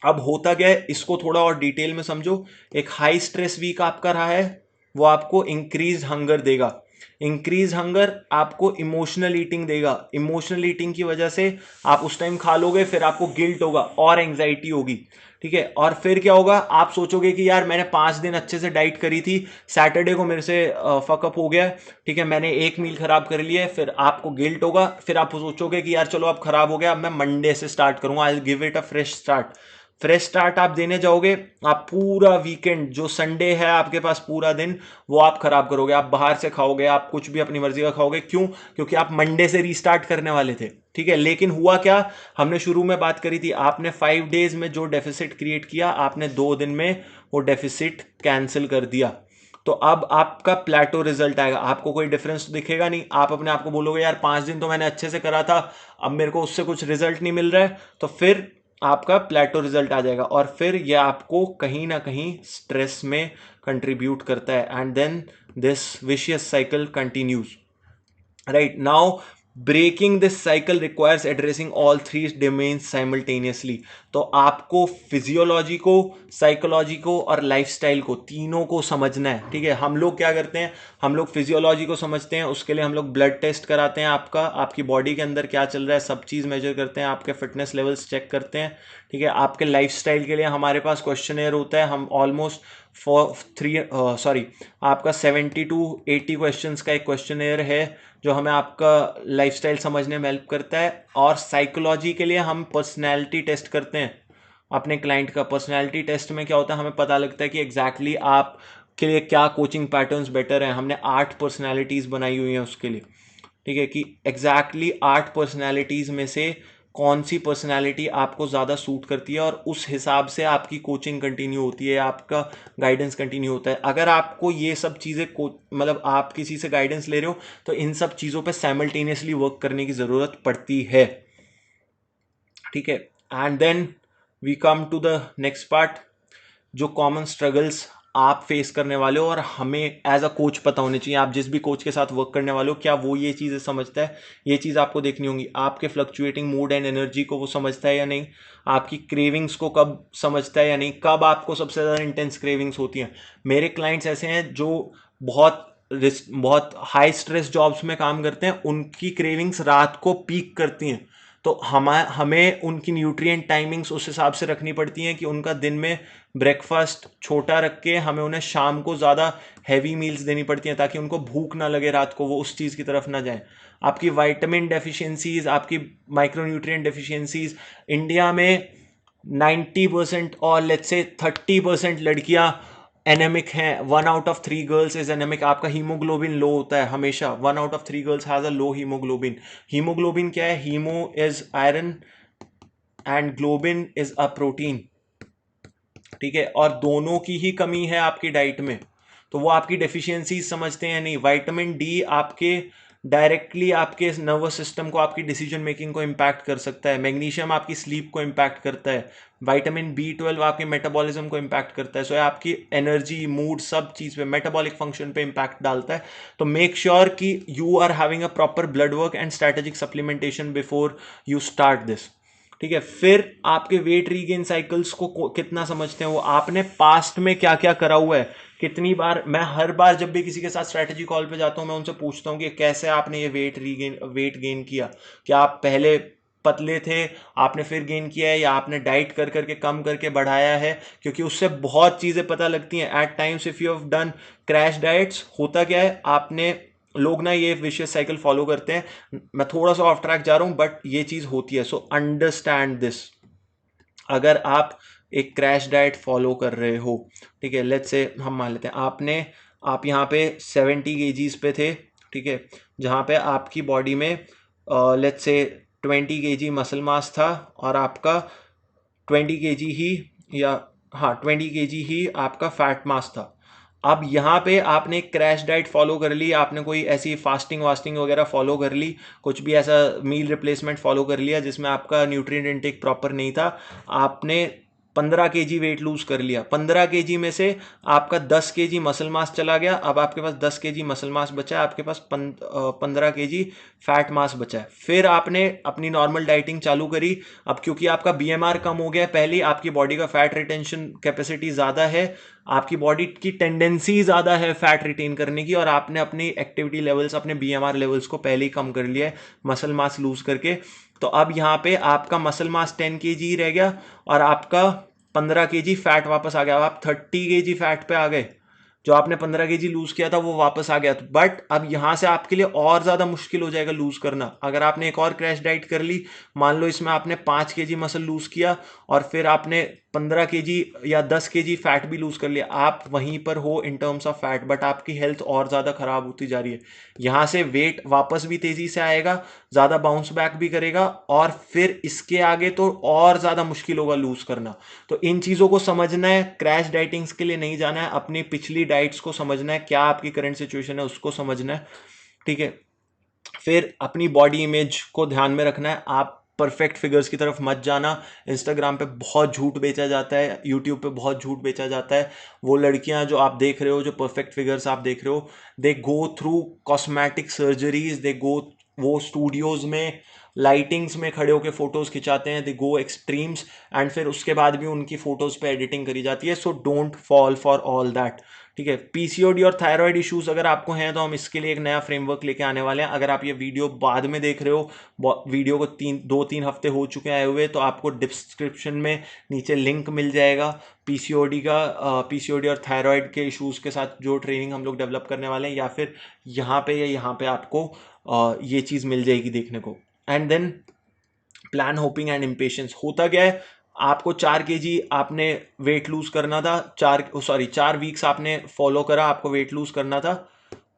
अब होता क्या है, इसको थोड़ा और डिटेल में समझो. एक हाई स्ट्रेस वीक आपका रहा है, वो आपको इंक्रीज हंगर देगा. इंक्रीज हंगर आपको इमोशनल ईटिंग देगा. इमोशनल ईटिंग की वजह से आप उस टाइम खा लोगे, फिर आपको गिल्ट होगा और एंग्जाइटी होगी. ठीक है, और फिर क्या होगा, आप सोचोगे कि यार मैंने 5 दिन अच्छे से डाइट करी थी, सैटरडे को मेरे से फकअप हो गया. ठीक है, मैंने एक मील खराब कर लिया है, फिर आपको गिल्ट होगा, फिर आप सोचोगे कि यार चलो अब खराब हो गया, अब मैं मंडे से स्टार्ट करूंगा, I will give it a fresh start. Fresh start आप देने जाओगे, आप पूरा वीकेंड, जो संडे है आपके पास पूरा दिन, वो आप खराब करोगे. आप बाहर से खाओगे, आप कुछ भी अपनी मर्जी का खाओगे. क्यों? क्योंकि आप मंडे से रीस्टार्ट करने वाले थे. ठीक है, लेकिन हुआ क्या, हमने शुरू में बात करी थी, आपने 5 डेज में जो डेफिसिट क्रिएट किया, आपने 2 दिन में वो डेफिसिट कैंसिल कर दिया. तो अब आपका प्लेटो रिजल्ट आएगा, आपको कोई डिफरेंस तो दिखेगा नहीं. आप अपने आप को बोलोगे यार 5 दिन तो मैंने अच्छे से करा था, अब मेरे को उससे कुछ रिजल्ट नहीं मिल रहा है, तो फिर आपका प्लेटो रिजल्ट आ जाएगा. और फिर यह आपको कहीं ना कहीं स्ट्रेस में कंट्रीब्यूट करता है, and then this vicious cycle continues. Right now, breaking this cycle requires addressing all three domains simultaneously. तो आपको फिजियोलॉजी को, साइकोलॉजी को और लाइफस्टाइल को, तीनों को समझना है। ठीक है, हम लोग क्या करते हैं, हम लोग फिजियोलॉजी को समझते हैं, उसके लिए हम लोग ब्लड टेस्ट कराते हैं, आपकी बॉडी के अंदर क्या चल रहा है सब चीज़ मेजर करते हैं, आपके फिटनेस लेवल्स चेक करते हैं। ठीक है, आपके लाइफस्टाइल के लिए हमारे पास क्वेश्चनेयर होता है, हम ऑलमोस्ट आपका 70 to 80 क्वेश्चंस का एक क्वेश्चनेयर है जो हमें आपका लाइफस्टाइल समझने में हेल्प करता है। और साइकोलॉजी के लिए हम पर्सनैलिटी टेस्ट करते हैं अपने क्लाइंट का। पर्सनैलिटी टेस्ट में क्या होता है, हमें पता लगता है कि एग्जैक्टली आप के लिए क्या कोचिंग पैटर्न्स बेटर हैं। हमने 8 पर्सनैलिटीज़ बनाई हुई हैं उसके लिए। ठीक है, कि एग्जैक्टली 8 पर्सनैलिटीज़ में से कौन सी पर्सनैलिटी आपको ज़्यादा सूट करती है, और उस हिसाब से आपकी कोचिंग कंटिन्यू होती है, आपका गाइडेंस कंटिन्यू होता है। अगर आपको ये सब चीज़ें मतलब आप किसी से गाइडेंस ले रहे हो तो इन सब चीज़ों पे साइमल्टेनियसली वर्क करने की ज़रूरत पड़ती है। ठीक है, and then we come to the next part, जो कॉमन स्ट्रगल्स आप फेस करने वाले हो और हमें एज अ कोच पता होने चाहिए। आप जिस भी कोच के साथ वर्क करने वाले हो, क्या वो ये चीज़ें समझता है, ये चीज़ आपको देखनी होगी। आपके फ्लक्चुएटिंग मूड एंड एनर्जी को वो समझता है या नहीं, आपकी क्रेविंग्स को कब समझता है या नहीं, कब आपको सबसे ज़्यादा इंटेंस क्रेविंग्स होती हैं। मेरे क्लाइंट्स ऐसे हैं जो बहुत हाई स्ट्रेस जॉब्स में काम करते हैं, उनकी क्रेविंग्स रात को पीक करती हैं। तो हमें उनकी न्यूट्रिएंट टाइमिंग्स उस हिसाब से रखनी पड़ती हैं कि उनका दिन में ब्रेकफास्ट छोटा रख के हमें उन्हें शाम को ज़्यादा हैवी मील्स देनी पड़ती हैं, ताकि उनको भूख ना लगे रात को, वो उस चीज़ की तरफ ना जाएं। आपकी विटामिन डेफिशिएंसीज, आपकी माइक्रोन्यूट्रिएंट डेफिशिएंसीज, इंडिया में 90% और लेट्स से 30% लड़कियां एनेमिक हैं। 1 out of 3 girls is anaemic. आपका हीमोग्लोबिन लो होता है हमेशा। 1 out of 3 girls has a low haemoglobin. Haemoglobin क्या है? Haemo is iron and globin is a protein. ठीक है, और दोनों की ही कमी है आपकी डाइट में, तो वो आपकी डेफिशिएंसी समझते हैं नहीं। विटामिन डी आपके डायरेक्टली आपके नर्वस सिस्टम को, आपकी डिसीजन मेकिंग को इम्पैक्ट कर सकता है। मैग्नीशियम आपकी स्लीप को इम्पैक्ट करता है। विटामिन B12 आपके मेटाबॉलिज्म को इम्पैक्ट करता है। सो आपकी एनर्जी, मूड, सब चीज़ पे, मेटाबॉलिक फंक्शन पे इम्पैक्ट डालता है। तो मेक श्योर कि you are having a proper blood work and strategic supplementation before you start this. ठीक है, फिर आपके वेट रीगेन साइकिल्स को कितना समझते हैं, वो आपने पास्ट में क्या क्या करा हुआ है, कितनी बार। मैं हर बार जब भी किसी के साथ स्ट्रैटेजी कॉल पे जाता हूं, मैं उनसे पूछता हूं कि कैसे आपने ये वेट गेन किया। क्या आप पहले पतले थे, आपने फिर गेन किया है, या आपने डाइट कर करके कम करके बढ़ाया है? क्योंकि उससे बहुत चीज़ें पता लगती हैं। At times if you have done crash diets, होता क्या है, आपने लोग ना ये विशियस साइकिल फॉलो करते हैं। मैं थोड़ा सा ऑफ ट्रैक जा रहा हूं, बट ये चीज़ होती है। So understand this. अगर आप एक क्रैश डाइट फॉलो कर रहे हो, ठीक है, लेट्स से हम मान लेते हैं आप यहाँ पे 70 kgs पे थे। ठीक है, जहाँ पे आपकी बॉडी में let's say 20 kg muscle mass था, और आपका 20 kg ही, या हाँ 20 kg ही आपका फैट मास था। अब यहाँ पे आपने एक क्रैश डाइट फॉलो कर ली, आपने कोई ऐसी फास्टिंग वास्टिंग वगैरह फॉलो कर ली, कुछ भी ऐसा मील रिप्लेसमेंट फॉलो कर लिया जिसमें आपका न्यूट्रिएंट इनटेक प्रॉपर नहीं था। आपने 15 kg वेट लूज कर लिया। 15 kg में से आपका 10 kg मसल मास चला गया। अब आपके पास 10 kg मसल मास बचा है, आपके पास 15 kg फैट मास बचा है। फिर आपने अपनी नॉर्मल डाइटिंग चालू करी। अब क्योंकि आपका BMR कम हो गया, पहले आपकी बॉडी का फैट रिटेंशन कैपेसिटी ज़्यादा है, आपकी बॉडी की टेंडेंसी ज़्यादा है फैट रिटेन करने की, और आपने अपनी एक्टिविटी लेवल्स, अपने BMR लेवल्स को पहले ही कम कर लिया है मसल मास लूज करके। तो अब यहाँ पे आपका मसल मास 10 kg रह गया, और आपका 15 kg फैट वापस आ गया। अब आप 30 kg फैट पे आ गए। जो आपने 15 kg लूज किया था वो वापस आ गया। बट अब यहां से आपके लिए और ज्यादा मुश्किल हो जाएगा लूज करना। अगर आपने एक और क्रैश डाइट कर ली, मान लो इसमें आपने 5 kg मसल लूज किया, और फिर आपने 15 kg या 10 kg फैट भी लूज कर लिया, आप वहीं पर हो in terms of fat, but आपकी हेल्थ और ज्यादा खराब होती जा रही है। यहां से वेट वापस भी तेजी से आएगा, ज्यादा बाउंस बैक भी करेगा, और फिर इसके आगे तो और ज्यादा मुश्किल होगा लूज करना। तो इन चीजों को समझना है। क्रैश डाइटिंग्स के लिए नहीं जाना है, अपनी पिछली डाइट्स को समझना है, क्या आपकी करंट सिचुएशन है उसको समझना है। ठीक है, फिर अपनी बॉडी इमेज को ध्यान में रखना है। आप परफेक्ट फिगर्स की तरफ मत जाना। इंस्टाग्राम पे बहुत झूठ बेचा जाता है, यूट्यूब पे बहुत झूठ बेचा जाता है। वो लड़कियां जो आप देख रहे हो, जो परफेक्ट फिगर्स आप देख रहे हो, दे गो थ्रू कॉस्मेटिक सर्जरीज, दे गो वो स्टूडियोज़ में लाइटिंग्स में खड़े होकर फोटोज़ खिंचाते हैं, दे गो एक्सट्रीम्स, एंड फिर उसके बाद भी उनकी फ़ोटोज़ पे एडिटिंग करी जाती है. सो don't fall for all that. ठीक है. पीसीओडी और थायराइड इश्यूज अगर आपको हैं तो हम इसके लिए एक नया फ्रेमवर्क लेके आने वाले हैं. अगर आप ये वीडियो बाद में देख रहे हो, वीडियो को 2-3 हफ्ते हो चुके हैं आए हुए, तो आपको डिस्क्रिप्शन में नीचे लिंक मिल जाएगा पीसीओडी का, पीसीओडी और थायराइड के इश्यूज के साथ जो ट्रेनिंग हम लोग डेवलप करने वाले हैं, या फिर यहाँ पे या यहाँ पे आपको ये चीज़ मिल जाएगी देखने को. And then plan hopping and impatience. होता क्या है, आपको 4 kg आपने वेट लूज करना था, 4 वीक्स आपने फॉलो करा, आपको वेट लूज करना था,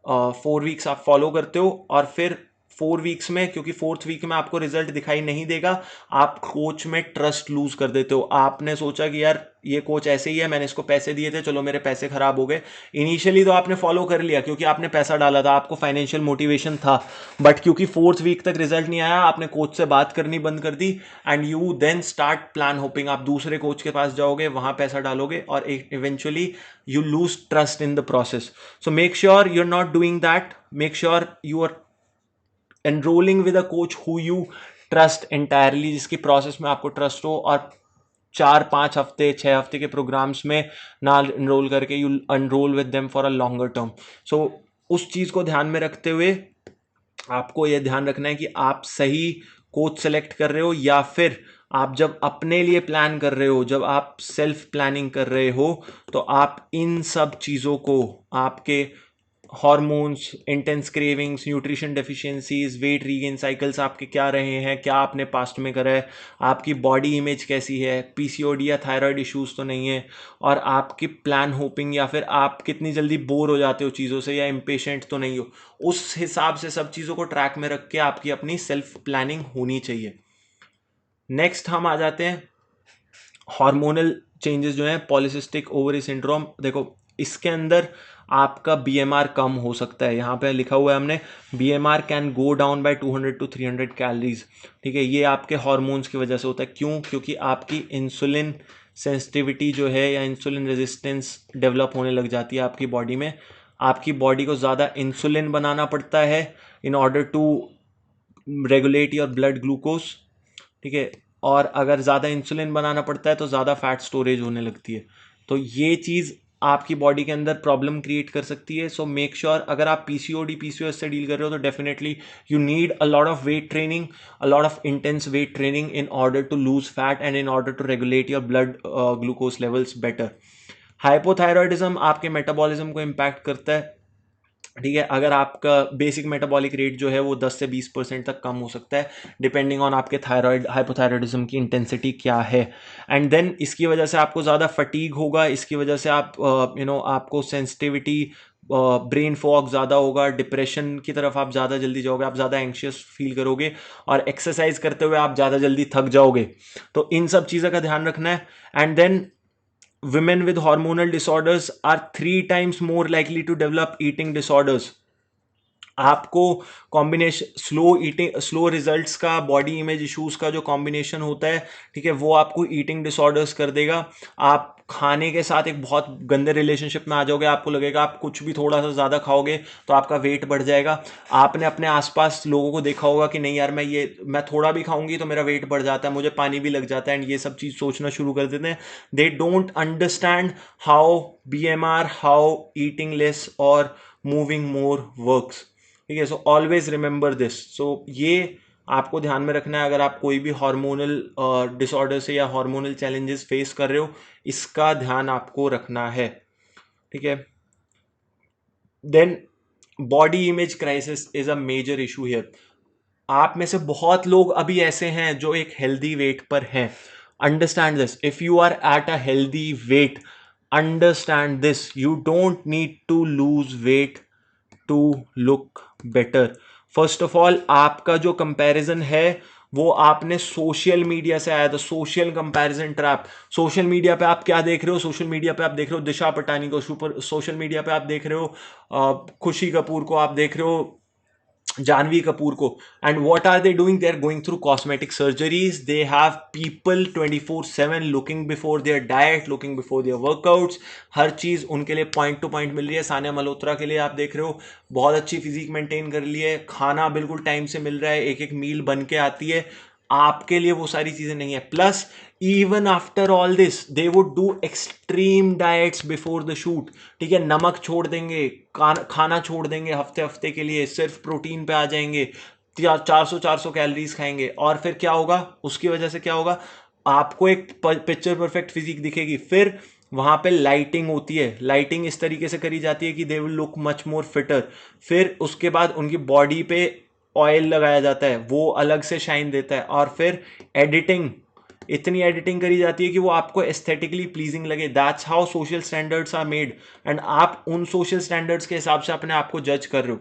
4 वीक्स आप फॉलो करते हो, और फिर 4 वीक्स में, क्योंकि 4th वीक में आपको रिजल्ट दिखाई नहीं देगा, आप कोच में ट्रस्ट लूज कर देते हो. आपने सोचा कि यार ये कोच ऐसे ही है, मैंने इसको पैसे दिए थे, चलो मेरे पैसे खराब हो गए. इनिशियली तो आपने फॉलो कर लिया क्योंकि आपने पैसा डाला था, आपको फाइनेंशियल मोटिवेशन था, बट क्योंकि 4th वीक तक रिजल्ट नहीं आया, आपने कोच से बात करनी बंद कर दी, and you then start plan hopping. आप दूसरे कोच के पास जाओगे, वहां पैसा डालोगे, और eventually you lose trust in the process. So make sure you're not doing that. Make sure you are enrolling with a coach who you trust entirely, जिसकी प्रोसेस में आपको ट्रस्ट हो, और 4-5 हफ्ते 6 हफ्ते के प्रोग्राम्स में ना एनरोल करके you enroll with them for a longer term. So उस चीज़ को ध्यान में रखते हुए आपको यह ध्यान रखना है कि आप सही कोच सेलेक्ट कर रहे हो, या फिर आप जब अपने लिए प्लान कर रहे हो, जब आप सेल्फ प्लानिंग कर रहे हो, तो आप इन सब चीज़ों को, आपके hormones, intense cravings, nutrition deficiencies, weight regain cycles आपके क्या रहे हैं, क्या आपने पास्ट में करा है, आपकी बॉडी इमेज कैसी है, पीसीओडी या थायराइड इश्यूज तो नहीं है, और आपकी प्लान होपिंग, या फिर आप कितनी जल्दी बोर हो जाते हो चीज़ों से, या इम्पेशेंट तो नहीं हो, उस हिसाब से सब चीज़ों को ट्रैक में रख के आपकी अपनी सेल्फ प्लानिंग होनी चाहिए. नेक्स्ट हम आ जाते हैं हार्मोनल चेंजेस जो हैं, पॉलीसिस्टिक ओवरी सिंड्रोम. देखो इसके अंदर आपका बीएमआर कम हो सकता है. यहाँ पे लिखा हुआ है हमने, BMR can go down by 200 to 300 calories. ठीक है, ये आपके हार्मोन्स की वजह से होता है. क्यों? क्योंकि आपकी इंसुलिन सेंसिटिविटी जो है, या इंसुलिन रेजिस्टेंस डेवलप होने लग जाती है आपकी बॉडी में. आपकी बॉडी को ज़्यादा इंसुलिन बनाना पड़ता है in order to regulate your blood glucose. ठीक है, और अगर ज़्यादा इंसुलिन बनाना पड़ता है तो ज़्यादा फैट स्टोरेज होने लगती है. तो ये चीज़ आपकी बॉडी के अंदर प्रॉब्लम क्रिएट कर सकती है. सो मेक श्योर, अगर आप पीसीओडी पीसीओएस से डील कर रहे हो, तो definitely you need a lot of weight training, a lot of intense weight training in order to lose fat and in order to regulate your blood glucose levels better. Hypothyroidism आपके मेटाबॉलिज्म को इम्पैक्ट करता है. ठीक है, अगर आपका बेसिक मेटाबॉलिक रेट जो है वो 10 से 20% तक कम हो सकता है, डिपेंडिंग ऑन आपके थायराइड हाइपोथायरॉयडिज्म की इंटेंसिटी क्या है. एंड देन इसकी वजह से आपको ज़्यादा फटीग होगा, इसकी वजह से आप आपको सेंसिटिविटी, ब्रेन फॉग ज़्यादा होगा, डिप्रेशन की तरफ आप ज़्यादा जल्दी जाओगे, आप ज़्यादा एंग्शियस फील करोगे, और एक्सरसाइज करते हुए आप ज़्यादा जल्दी थक जाओगे. तो इन सब चीज़ों का ध्यान रखना है. And then women with hormonal disorders are 3 times more likely to develop eating disorders. आपको कॉम्बिनेशन स्लो रिजल्ट्स का, बॉडी इमेज इश्यूज का जो कॉम्बिनेशन होता है, ठीक है, वो आपको ईटिंग डिसऑर्डर्स कर देगा. आप खाने के साथ एक बहुत गंदे रिलेशनशिप में आ जाओगे. आपको लगेगा आप कुछ भी थोड़ा सा ज़्यादा खाओगे तो आपका वेट बढ़ जाएगा. आपने अपने आसपास लोगों को देखा होगा कि नहीं यार, मैं थोड़ा भी खाऊंगी तो मेरा वेट बढ़ जाता है, मुझे पानी भी लग जाता है, एंड ये सब चीज़ सोचना शुरू कर देते हैं. They don't understand how BMR, how eating less और मूविंग मोर वर्क्स. ठीक है, सो ऑलवेज रिमेंबर दिस. सो ये आपको ध्यान में रखना है अगर आप कोई भी हार्मोनल डिसऑर्डर से या हार्मोनल चैलेंजेस फेस कर रहे हो, इसका ध्यान आपको रखना है. ठीक है, then body image crisis is a major issue here. आप में से बहुत लोग अभी ऐसे हैं जो एक हेल्दी वेट पर हैं. Understand this. If you are at a healthy weight, understand this, you don't need to lose weight to look better. First of all, आपका जो कंपैरिजन है वो आपने सोशल मीडिया से आया था, social comparison trap. Social media पे आप क्या देख रहे हो? सोशल मीडिया पे आप देख रहे हो दिशा पटानी को. सोशल मीडिया पे आप देख रहे हो खुशी कपूर को, आप देख रहे हो Janvi Kapoor ko. And what are they doing? They're going through cosmetic surgeries. They have people 24/7 looking before their diet, looking before their workouts. हर चीज़ उनके लिए पॉइंट टू पॉइंट मिल रही है. सानिया मल्होत्रा के लिए आप देख रहे हो, बहुत अच्छी फिजिक मेंटेन कर ली है, खाना बिल्कुल टाइम से मिल रहा है, एक एक मील बन के आती है. आपके लिए वो सारी चीज़ें नहीं है. Plus even after all this they would do extreme diets before the shoot. ठीक है, नमक छोड़ देंगे, खाना छोड़ देंगे हफ्ते हफ्ते के लिए, सिर्फ प्रोटीन पे आ जाएंगे, 400 कैलोरीज खाएंगे. और फिर क्या होगा, उसकी वजह से क्या होगा, आपको एक पिक्चर परफेक्ट फिजिक दिखेगी. फिर वहां पे लाइटिंग होती है, लाइटिंग इस तरीके से करी जाती है कि they will look much more fitter. फिर उसके बाद उनकी बॉडी पे ऑयल लगाया जाता है, वो अलग से शाइन देता है. और फिर एडिटिंग, इतनी एडिटिंग करी जाती है कि वो आपको एस्थेटिकली प्लीजिंग लगे. That's how social standards are made. And आप उन सोशल स्टैंडर्ड्स के हिसाब से अपने आप को जज कर रहे हो.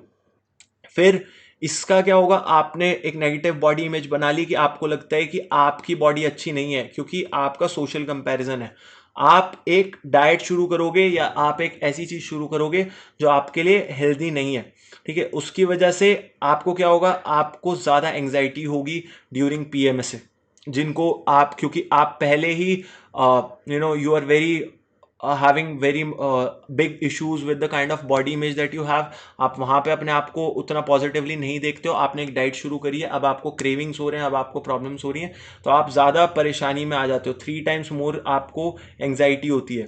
फिर इसका क्या होगा, आपने एक नेगेटिव बॉडी इमेज बना ली कि आपको लगता है कि आपकी बॉडी अच्छी नहीं है क्योंकि आपका सोशल कंपैरिजन है. आप एक डाइट शुरू करोगे या आप एक ऐसी चीज शुरू करोगे जो आपके लिए हेल्दी नहीं है. ठीक है, उसकी वजह से आपको क्या होगा, आपको ज्यादा एंजाइटी होगी ड्यूरिंग पीएमएस, जिनको आप, क्योंकि आप पहले ही you are very having very big issues with the kind of body image that you have. आप वहाँ पे अपने आप को उतना पॉजिटिवली नहीं देखते हो. आपने एक डाइट शुरू करी है, अब आपको क्रेविंग्स हो रहे हैं, अब आपको प्रॉब्लम्स हो रही हैं, तो आप ज़्यादा परेशानी में आ जाते हो. 3 times मोर आपको एंग्जाइटी होती है.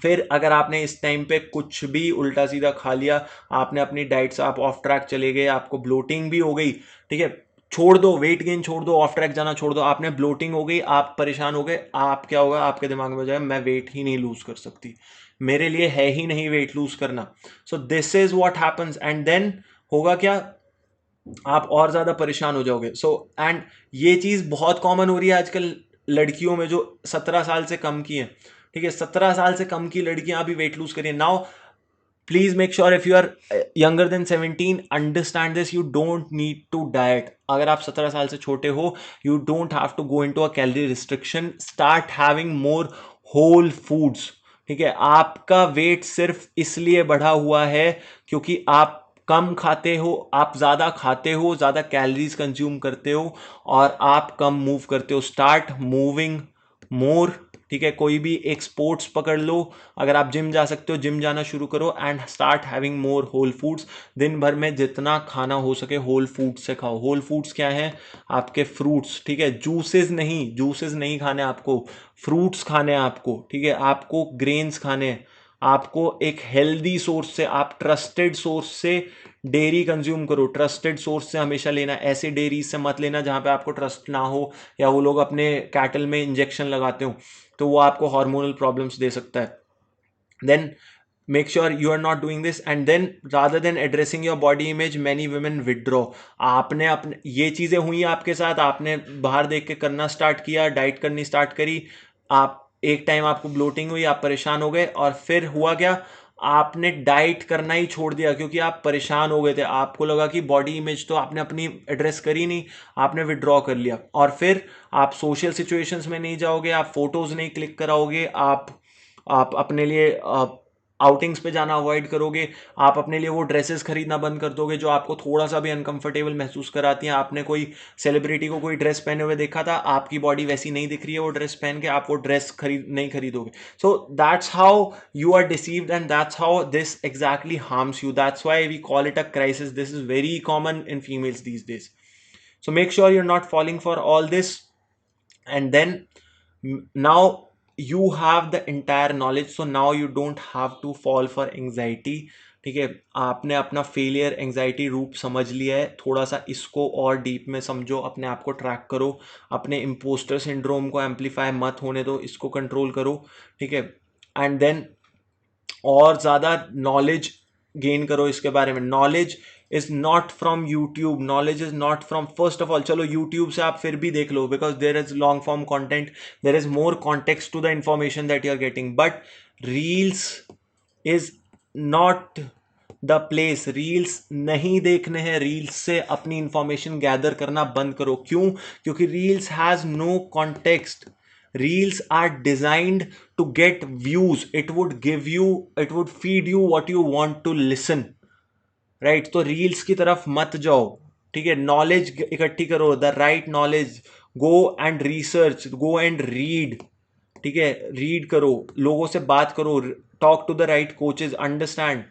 फिर अगर आपने इस टाइम पे कुछ भी उल्टा सीधा खा लिया, आपने अपनी डाइट से आप ऑफ ट्रैक चले गए, आपको ब्लोटिंग भी हो गई. ठीक है, छोड़ दो, वेट गेन छोड़ दो, ऑफ ट्रैक जाना छोड़ दो, आपने ब्लोटिंग हो गई, आप परेशान हो गए, आप क्या होगा, आपके दिमाग में जाएगा मैं वेट ही नहीं लूज कर सकती, मेरे लिए है ही नहीं वेट लूज करना. So this is what happens. And then होगा क्या, आप और ज्यादा परेशान हो जाओगे. सो एंड ये चीज बहुत कॉमन हो रही है आजकल लड़कियों में जो 17 साल से कम की हैं. ठीक है, 17 साल से कम की लड़कियां अभी वेट लूज करिए. Now please make sure if you are younger than 17, understand this, you don't need to diet. अगर आप 17 साल से छोटे हो, you don't have to go into a calorie restriction. Start having more whole foods. ठीक है, आपका वेट सिर्फ इसलिए बढ़ा हुआ है क्योंकि आप कम खाते हो, आप ज़्यादा खाते हो, ज़्यादा कैलोरीज कंज्यूम करते हो, और आप कम मूव करते हो. Start moving more. ठीक है, कोई भी एक स्पोर्ट्स पकड़ लो, अगर आप जिम जा सकते हो जिम जाना शुरू करो. And start having more whole foods. दिन भर में जितना खाना हो सके होल फूड्स से खाओ. होल फूड्स क्या है, आपके फ्रूट्स. ठीक है, जूसेस नहीं, जूसेस नहीं खाने आपको, फ्रूट्स खाने हैं आपको. ठीक है, आपको ग्रेन्स खाने हैं, आपको एक हेल्दी सोर्स से, आप ट्रस्टेड सोर्स से डेयरी कंज्यूम करो. ट्रस्टेड सोर्स से हमेशा लेना, ऐसे डेयरी से मत लेना जहाँ पे आपको ट्रस्ट ना हो, या वो लोग अपने कैटल में इंजेक्शन लगाते हो, तो वो आपको हार्मोनल प्रॉब्लम्स दे सकता है. Then make sure you are not doing this. And then rather than addressing your body image, many women withdraw. आपने अपने ये चीज़ें हुई आपके साथ, आपने बाहर देख के करना स्टार्ट किया, डाइट करनी स्टार्ट करी, आप एक टाइम आपको ब्लोटिंग हुई, आप परेशान हो गए, और फिर हुआ क्या, आपने डाइट करना ही छोड़ दिया क्योंकि आप परेशान हो गए थे. आपको लगा कि बॉडी इमेज तो आपने अपनी एड्रेस करी नहीं, आपने विड्रॉ कर लिया. और फिर आप सोशल सिचुएशंस में नहीं जाओगे, आप फोटोज नहीं क्लिक कराओगे, आप अपने लिए आउटिंग्स पे जाना अवॉइड करोगे, आप अपने लिए वो ड्रेसेस खरीदना बंद कर दोगे जो आपको थोड़ा सा भी अनकंफर्टेबल महसूस कराती हैं. आपने कोई सेलिब्रिटी को कोई ड्रेस पहने हुए देखा था, आपकी बॉडी वैसी नहीं दिख रही है वो ड्रेस पहन के, आप वो ड्रेस नहीं खरीदोगे. So that's how you are deceived, and that's how this exactly harms you. That's why we call it a crisis. This is very common in females these days. So make sure you're not falling for all this. And then now you have the entire knowledge, so now you don't have to fall for anxiety. ठीक है, आपने अपना फेलियर एंजाइटी रूप समझ लिया है. थोड़ा सा इसको और डीप में समझो, अपने आप को ट्रैक करो, अपने इम्पोस्टर सिंड्रोम को एम्पलीफाई मत होने दो, इसको कंट्रोल करो. ठीक है, एंड देन और ज़्यादा नॉलेज गेन करो इसके बारे में. Knowledge is not from YouTube, knowledge is not from, first of all चलो यूट्यूब से आप फिर भी देख लो, because there is long form content, there is more context to the information that you are getting. But reels is not the place. Reels नहीं देखने हैं, रील्स से अपनी इंफॉर्मेशन गैदर करना बंद करो. क्यों? क्योंकि reels has no context. Reels are designed to get views. It would feed you what you want to listen. Right? तो रील्स की तरफ मत जाओ, ठीक है? नॉलेज इकट्ठी करो, the right knowledge, go and research, go and read, ठीक है? रीड करो, लोगों से बात करो, talk to the right coaches, understand,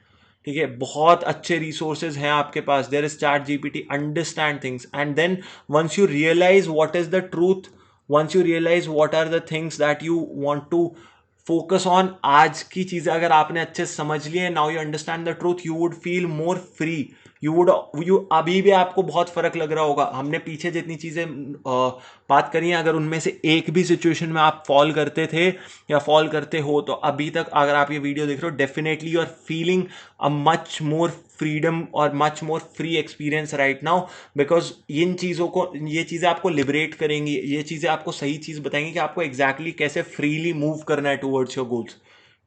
ठीक है? बहुत अच्छे रिसोर्सेज हैं आपके पास, there is ChatGPT, understand things and then once you realize what is the truth, once you realize what are the things that you want to focus on, आज की चीजें अगर आपने अच्छे से समझ लिए, now you understand the truth, you would feel more free, you would, you अभी भी आपको बहुत फर्क लग रहा होगा। हमने पीछे जितनी चीजें बात करी है, अगर उनमें से एक भी सिचुएशन में आप फॉल करते थे या फॉल करते हो, तो अभी तक अगर आप ये वीडियो देख रहे हो, definitely you are feeling a much more freedom और much more free experience right now, because इन चीज़ों को, ये चीज़ें आपको लिबरेट करेंगी, ये चीज़ें आपको सही चीज़ बताएंगी कि आपको एग्जैक्टली कैसे फ्रीली मूव करना है टूवर्ड्स योर गोल्स,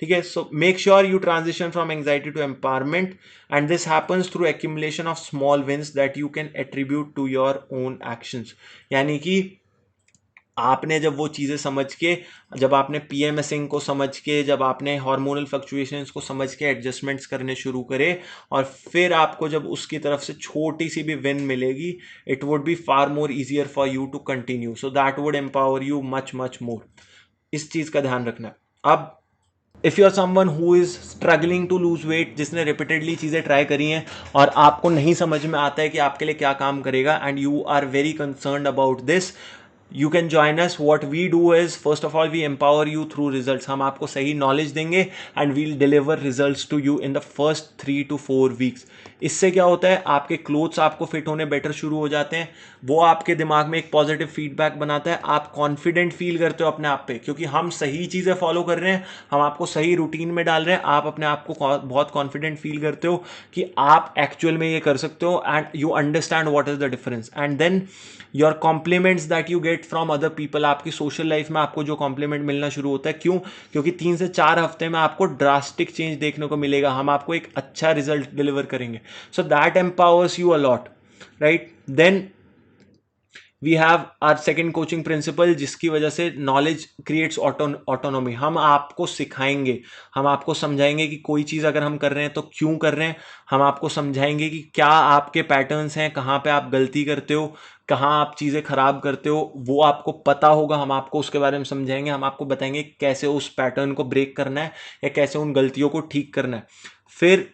ठीक है? So make sure you transition from anxiety to empowerment and this happens through accumulation of small wins that you can attribute to your own actions. यानी कि आपने जब वो चीज़ें समझ के, जब आपने पीएमएसिंग को समझ के, जब आपने हार्मोनल फ्लक्चुएशंस को समझ के एडजस्टमेंट्स करने शुरू करे, और फिर आपको जब उसकी तरफ से छोटी सी भी विन मिलेगी, it would be far more easier for you to continue, so that would empower you much much more. इस चीज़ का ध्यान रखना। अब if you are someone who is struggling to lose weight, जिसने रिपीटेडली चीज़ें ट्राई करी हैं और आपको नहीं समझ में आता है कि आपके लिए क्या काम करेगा, and you are very concern about this, you can join us. What we do is, first of all, we empower you through results. हम आपको सही नॉलेज देंगे and we'll deliver results to you in the first 3 to 4 weeks. इससे क्या होता है, आपके क्लोथ्स आपको फिट होने बेटर शुरू हो जाते हैं, वो आपके दिमाग में एक पॉजिटिव फीडबैक बनाता है, आप कॉन्फिडेंट फील करते हो अपने आप पे, क्योंकि हम सही चीज़ें फॉलो कर रहे हैं, हम आपको सही रूटीन में डाल रहे हैं, आप अपने आप को बहुत कॉन्फिडेंट फील करते हो कि आप एक्चुअल में ये कर सकते हो, and you understand what is the difference, and then your compliments that you get from other people, आपकी सोशल लाइफ में आपको जो कॉम्प्लीमेंट मिलना शुरू होता है, क्यों? क्योंकि 3 से 4 हफ्ते में आपको ड्रास्टिक चेंज देखने को मिलेगा, हम आपको एक अच्छा रिजल्ट डिलीवर करेंगे, so that empowers you a lot, right? Then we have our second coaching principle, जिसकी वजह से नॉलेज क्रिएट्स ऑटोनॉमी। हम आपको सिखाएंगे, हम आपको समझाएंगे कि कोई चीज़ अगर हम कर रहे हैं तो क्यों कर रहे हैं, हम आपको समझाएंगे कि क्या आपके पैटर्न्स हैं, कहाँ पे आप गलती करते हो, कहाँ आप चीज़ें खराब करते हो, वो आपको पता होगा, हम आपको उसके बारे में समझाएंगे, हम आपको बताएंगे कैसे उस पैटर्न को ब्रेक करना है या कैसे उन गलतियों को ठीक करना है। फिर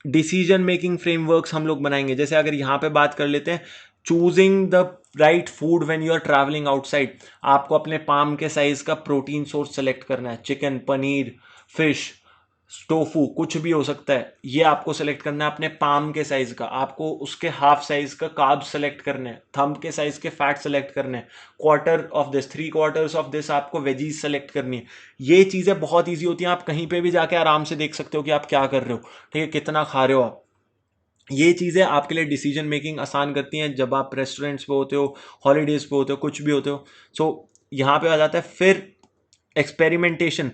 डिसीजन मेकिंग फ्रेमवर्क्स हम लोग बनाएंगे, जैसे अगर यहाँ पे बात कर लेते हैं, choosing the right food when you are travelling outside, आपको अपने पाम के साइज का प्रोटीन सोर्स सेलेक्ट करना है, चिकन, पनीर, फिश, टोफू, कुछ भी हो सकता है, ये आपको सेलेक्ट करना है अपने पाम के साइज का, आपको उसके हाफ साइज का कार्ब सेलेक्ट करना है, थंब के साइज के फैट सेलेक्ट करने हैं, quarter of this, 3/4 of this आपको वेजीज सेलेक्ट करनी है। ये चीज़ें बहुत ईजी होती हैं, आप कहीं पे भी जाके आराम से देख सकते हो कि आप क्या कर रहे हो, ठीक है, कितना खा रहे हो आप। ये चीज़ें आपके लिए डिसीजन मेकिंग आसान करती हैं जब आप रेस्टोरेंट्स पे होते हो, हॉलीडेज पे होते हो, कुछ भी होते हो। सो यहाँ पे आ जाता है फिर एक्सपेरिमेंटेशन।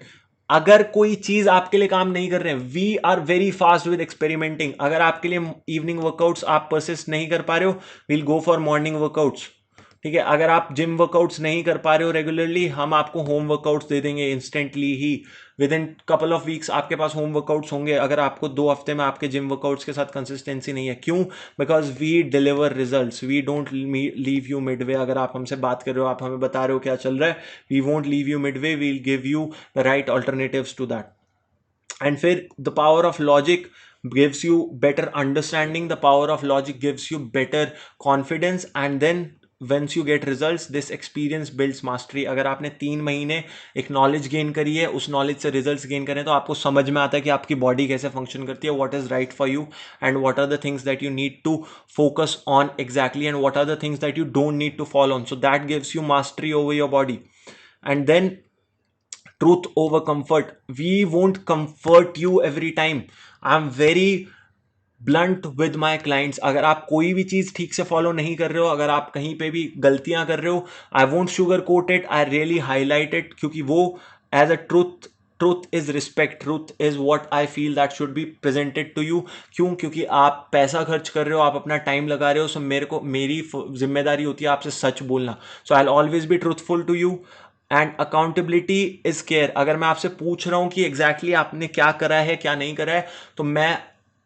अगर कोई चीज़ आपके लिए काम नहीं कर रहे हैं, we are very fast with experimenting. अगर आपके लिए इवनिंग वर्कआउट्स आप परसिस्ट नहीं कर पा रहे हो, will go for morning workouts, ठीक है? अगर आप जिम वर्कआउट्स नहीं कर पा रहे हो रेगुलरली, हम आपको होम वर्कआउट्स दे देंगे instantly he, with in couple of weeks आपके पास होम वर्कआउट्स होंगे, अगर आपको 2 हफ्ते में आपके जिम वर्कआउट्स के साथ कंसिस्टेंसी नहीं है। क्यों? Because we deliver results, we don't leave you midway. अगर आप हमसे बात कर रहे हो, आप हमें बता रहे हो क्या चल रहा है, we won't leave you midway, we will give you the right alternatives to that. And फिर the power of logic gives you better understanding, the power of logic gives you better confidence, and then once you get results, this experience builds mastery। अगर आपने 3 महीने एक नॉलेज गेन करी है, उस नॉलेज से रिजल्ट्स गेन करें, तो आपको समझ में आता है कि आपकी बॉडी कैसे फंक्शन करती है, what is right for you and what are the things that you need to focus on exactly, and what are the things that you don't need to follow on, so that gives you mastery over your body. And then truth over comfort, we won't comfort you every time, I'm very blunt with my clients. अगर आप कोई भी चीज़ ठीक से फॉलो नहीं कर रहे हो, अगर आप कहीं पे भी गलतियां कर रहे हो, I won't sugarcoat it, I really highlight it, क्योंकि वो as a truth is respect, truth is what I feel that should be presented to you. क्यों? क्योंकि आप पैसा खर्च कर रहे हो, आप अपना टाइम लगा रहे हो, सो मेरी जिम्मेदारी होती है आपसे सच बोलना, so I will always be truthful to you. And accountability is care. अगर मैं आपसे पूछ रहा हूं कि एग्जैक्टली आपने क्या करा है क्या नहीं करा है, तो मैं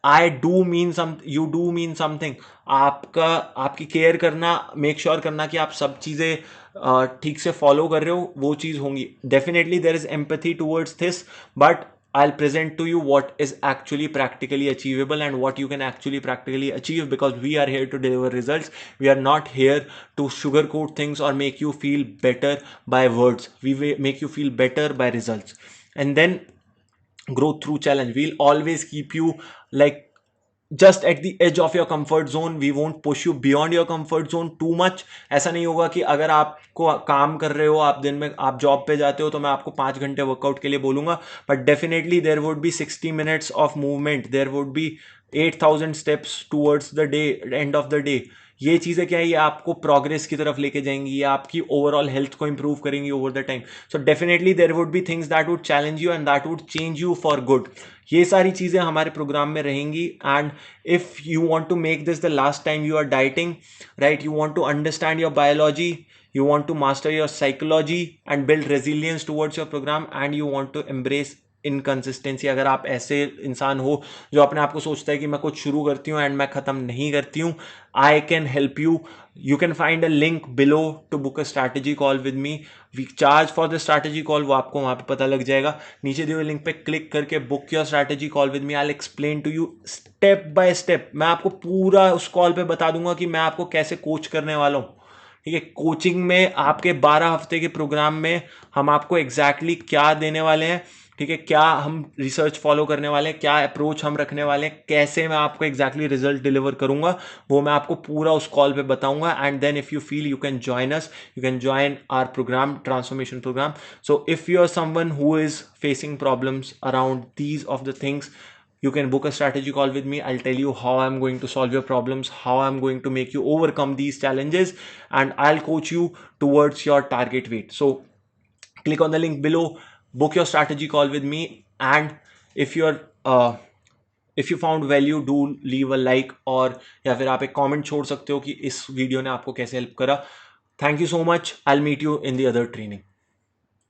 I do mean some, you do mean something, आपकी केयर करना, मेक श्योर करना कि आप सब चीज़ें ठीक से फॉलो कर रहे हो, वो चीज़ होंगी. Definitely there is empathy towards this, but I'll present to you what is actually practically achievable and what you can actually practically achieve, because we are here to deliver results. We are not here to sugarcoat things or make you feel better by words. We make you feel better by results. And then growth through challenge. We'll always keep you like just at the edge of your comfort zone. We won't push you beyond your comfort zone too much. ऐसा नहीं होगा कि अगर आपको काम कर रहे हो, आप दिन में आप जॉब पे जाते हो, तो मैं आपको 5 घंटे वर्कआउट के लिए बोलूंगा. But definitely there would B 60 minutes of movement, there would B 8,000 steps towards the day, and of the day. ये चीज़ें क्या है, ये आपको प्रोग्रेस की तरफ लेके जाएंगी, ये आपकी ओवरऑल हेल्थ को इंप्रूव करेंगी over the time. So definitely there would be things that would challenge you and that would change you for good. ये सारी चीज़ें हमारे प्रोग्राम में रहेंगी. And if you want to make this the last time you are dieting, right, you want to understand your biology, you want to master your psychology and build resilience towards your program, and you want to embrace inconsistency. अगर आप ऐसे इंसान हो जो अपने आप को सोचता है कि मैं कुछ शुरू करती हूँ एंड मैं ख़त्म नहीं करती हूँ, I can help you. You can find a link below to book a strategy call with me. We charge for the strategy call, वो आपको वहाँ पे पता लग जाएगा. नीचे दिए हुए लिंक पे क्लिक करके book your strategy call with me. I will explain to you step by step. मैं आपको पूरा उस कॉल पे बता दूंगा कि मैं आपको कैसे कोच करने वाला हूँ. ठीक है, कोचिंग में आपके 12 हफ्ते के प्रोग्राम में हम आपको एग्जैक्टली क्या देने वाले हैं, ठीक है, क्या हम रिसर्च फॉलो करने वाले हैं, क्या अप्रोच हम रखने वाले हैं, कैसे मैं आपको एग्जैक्टली रिजल्ट डिलीवर करूंगा, वो मैं आपको पूरा उस कॉल पे बताऊंगा. And then if you feel you can join us, you can join our programme, transformation programme. So if you are someone who is facing problems around these of the things, you can book a strategy call with me. I'll tell you how I'm going to solve your problems, how I'm going to make you overcome these challenges, and I'll coach you towards your target weight. So click on the link below, book your strategy call with me, and if you're if you found value, do leave a like, और या फिर आप एक comment छोड़ सकते हो कि इस वीडियो ने आपको कैसे हेल्प करा. Thank you so much. I'll meet you in the other training.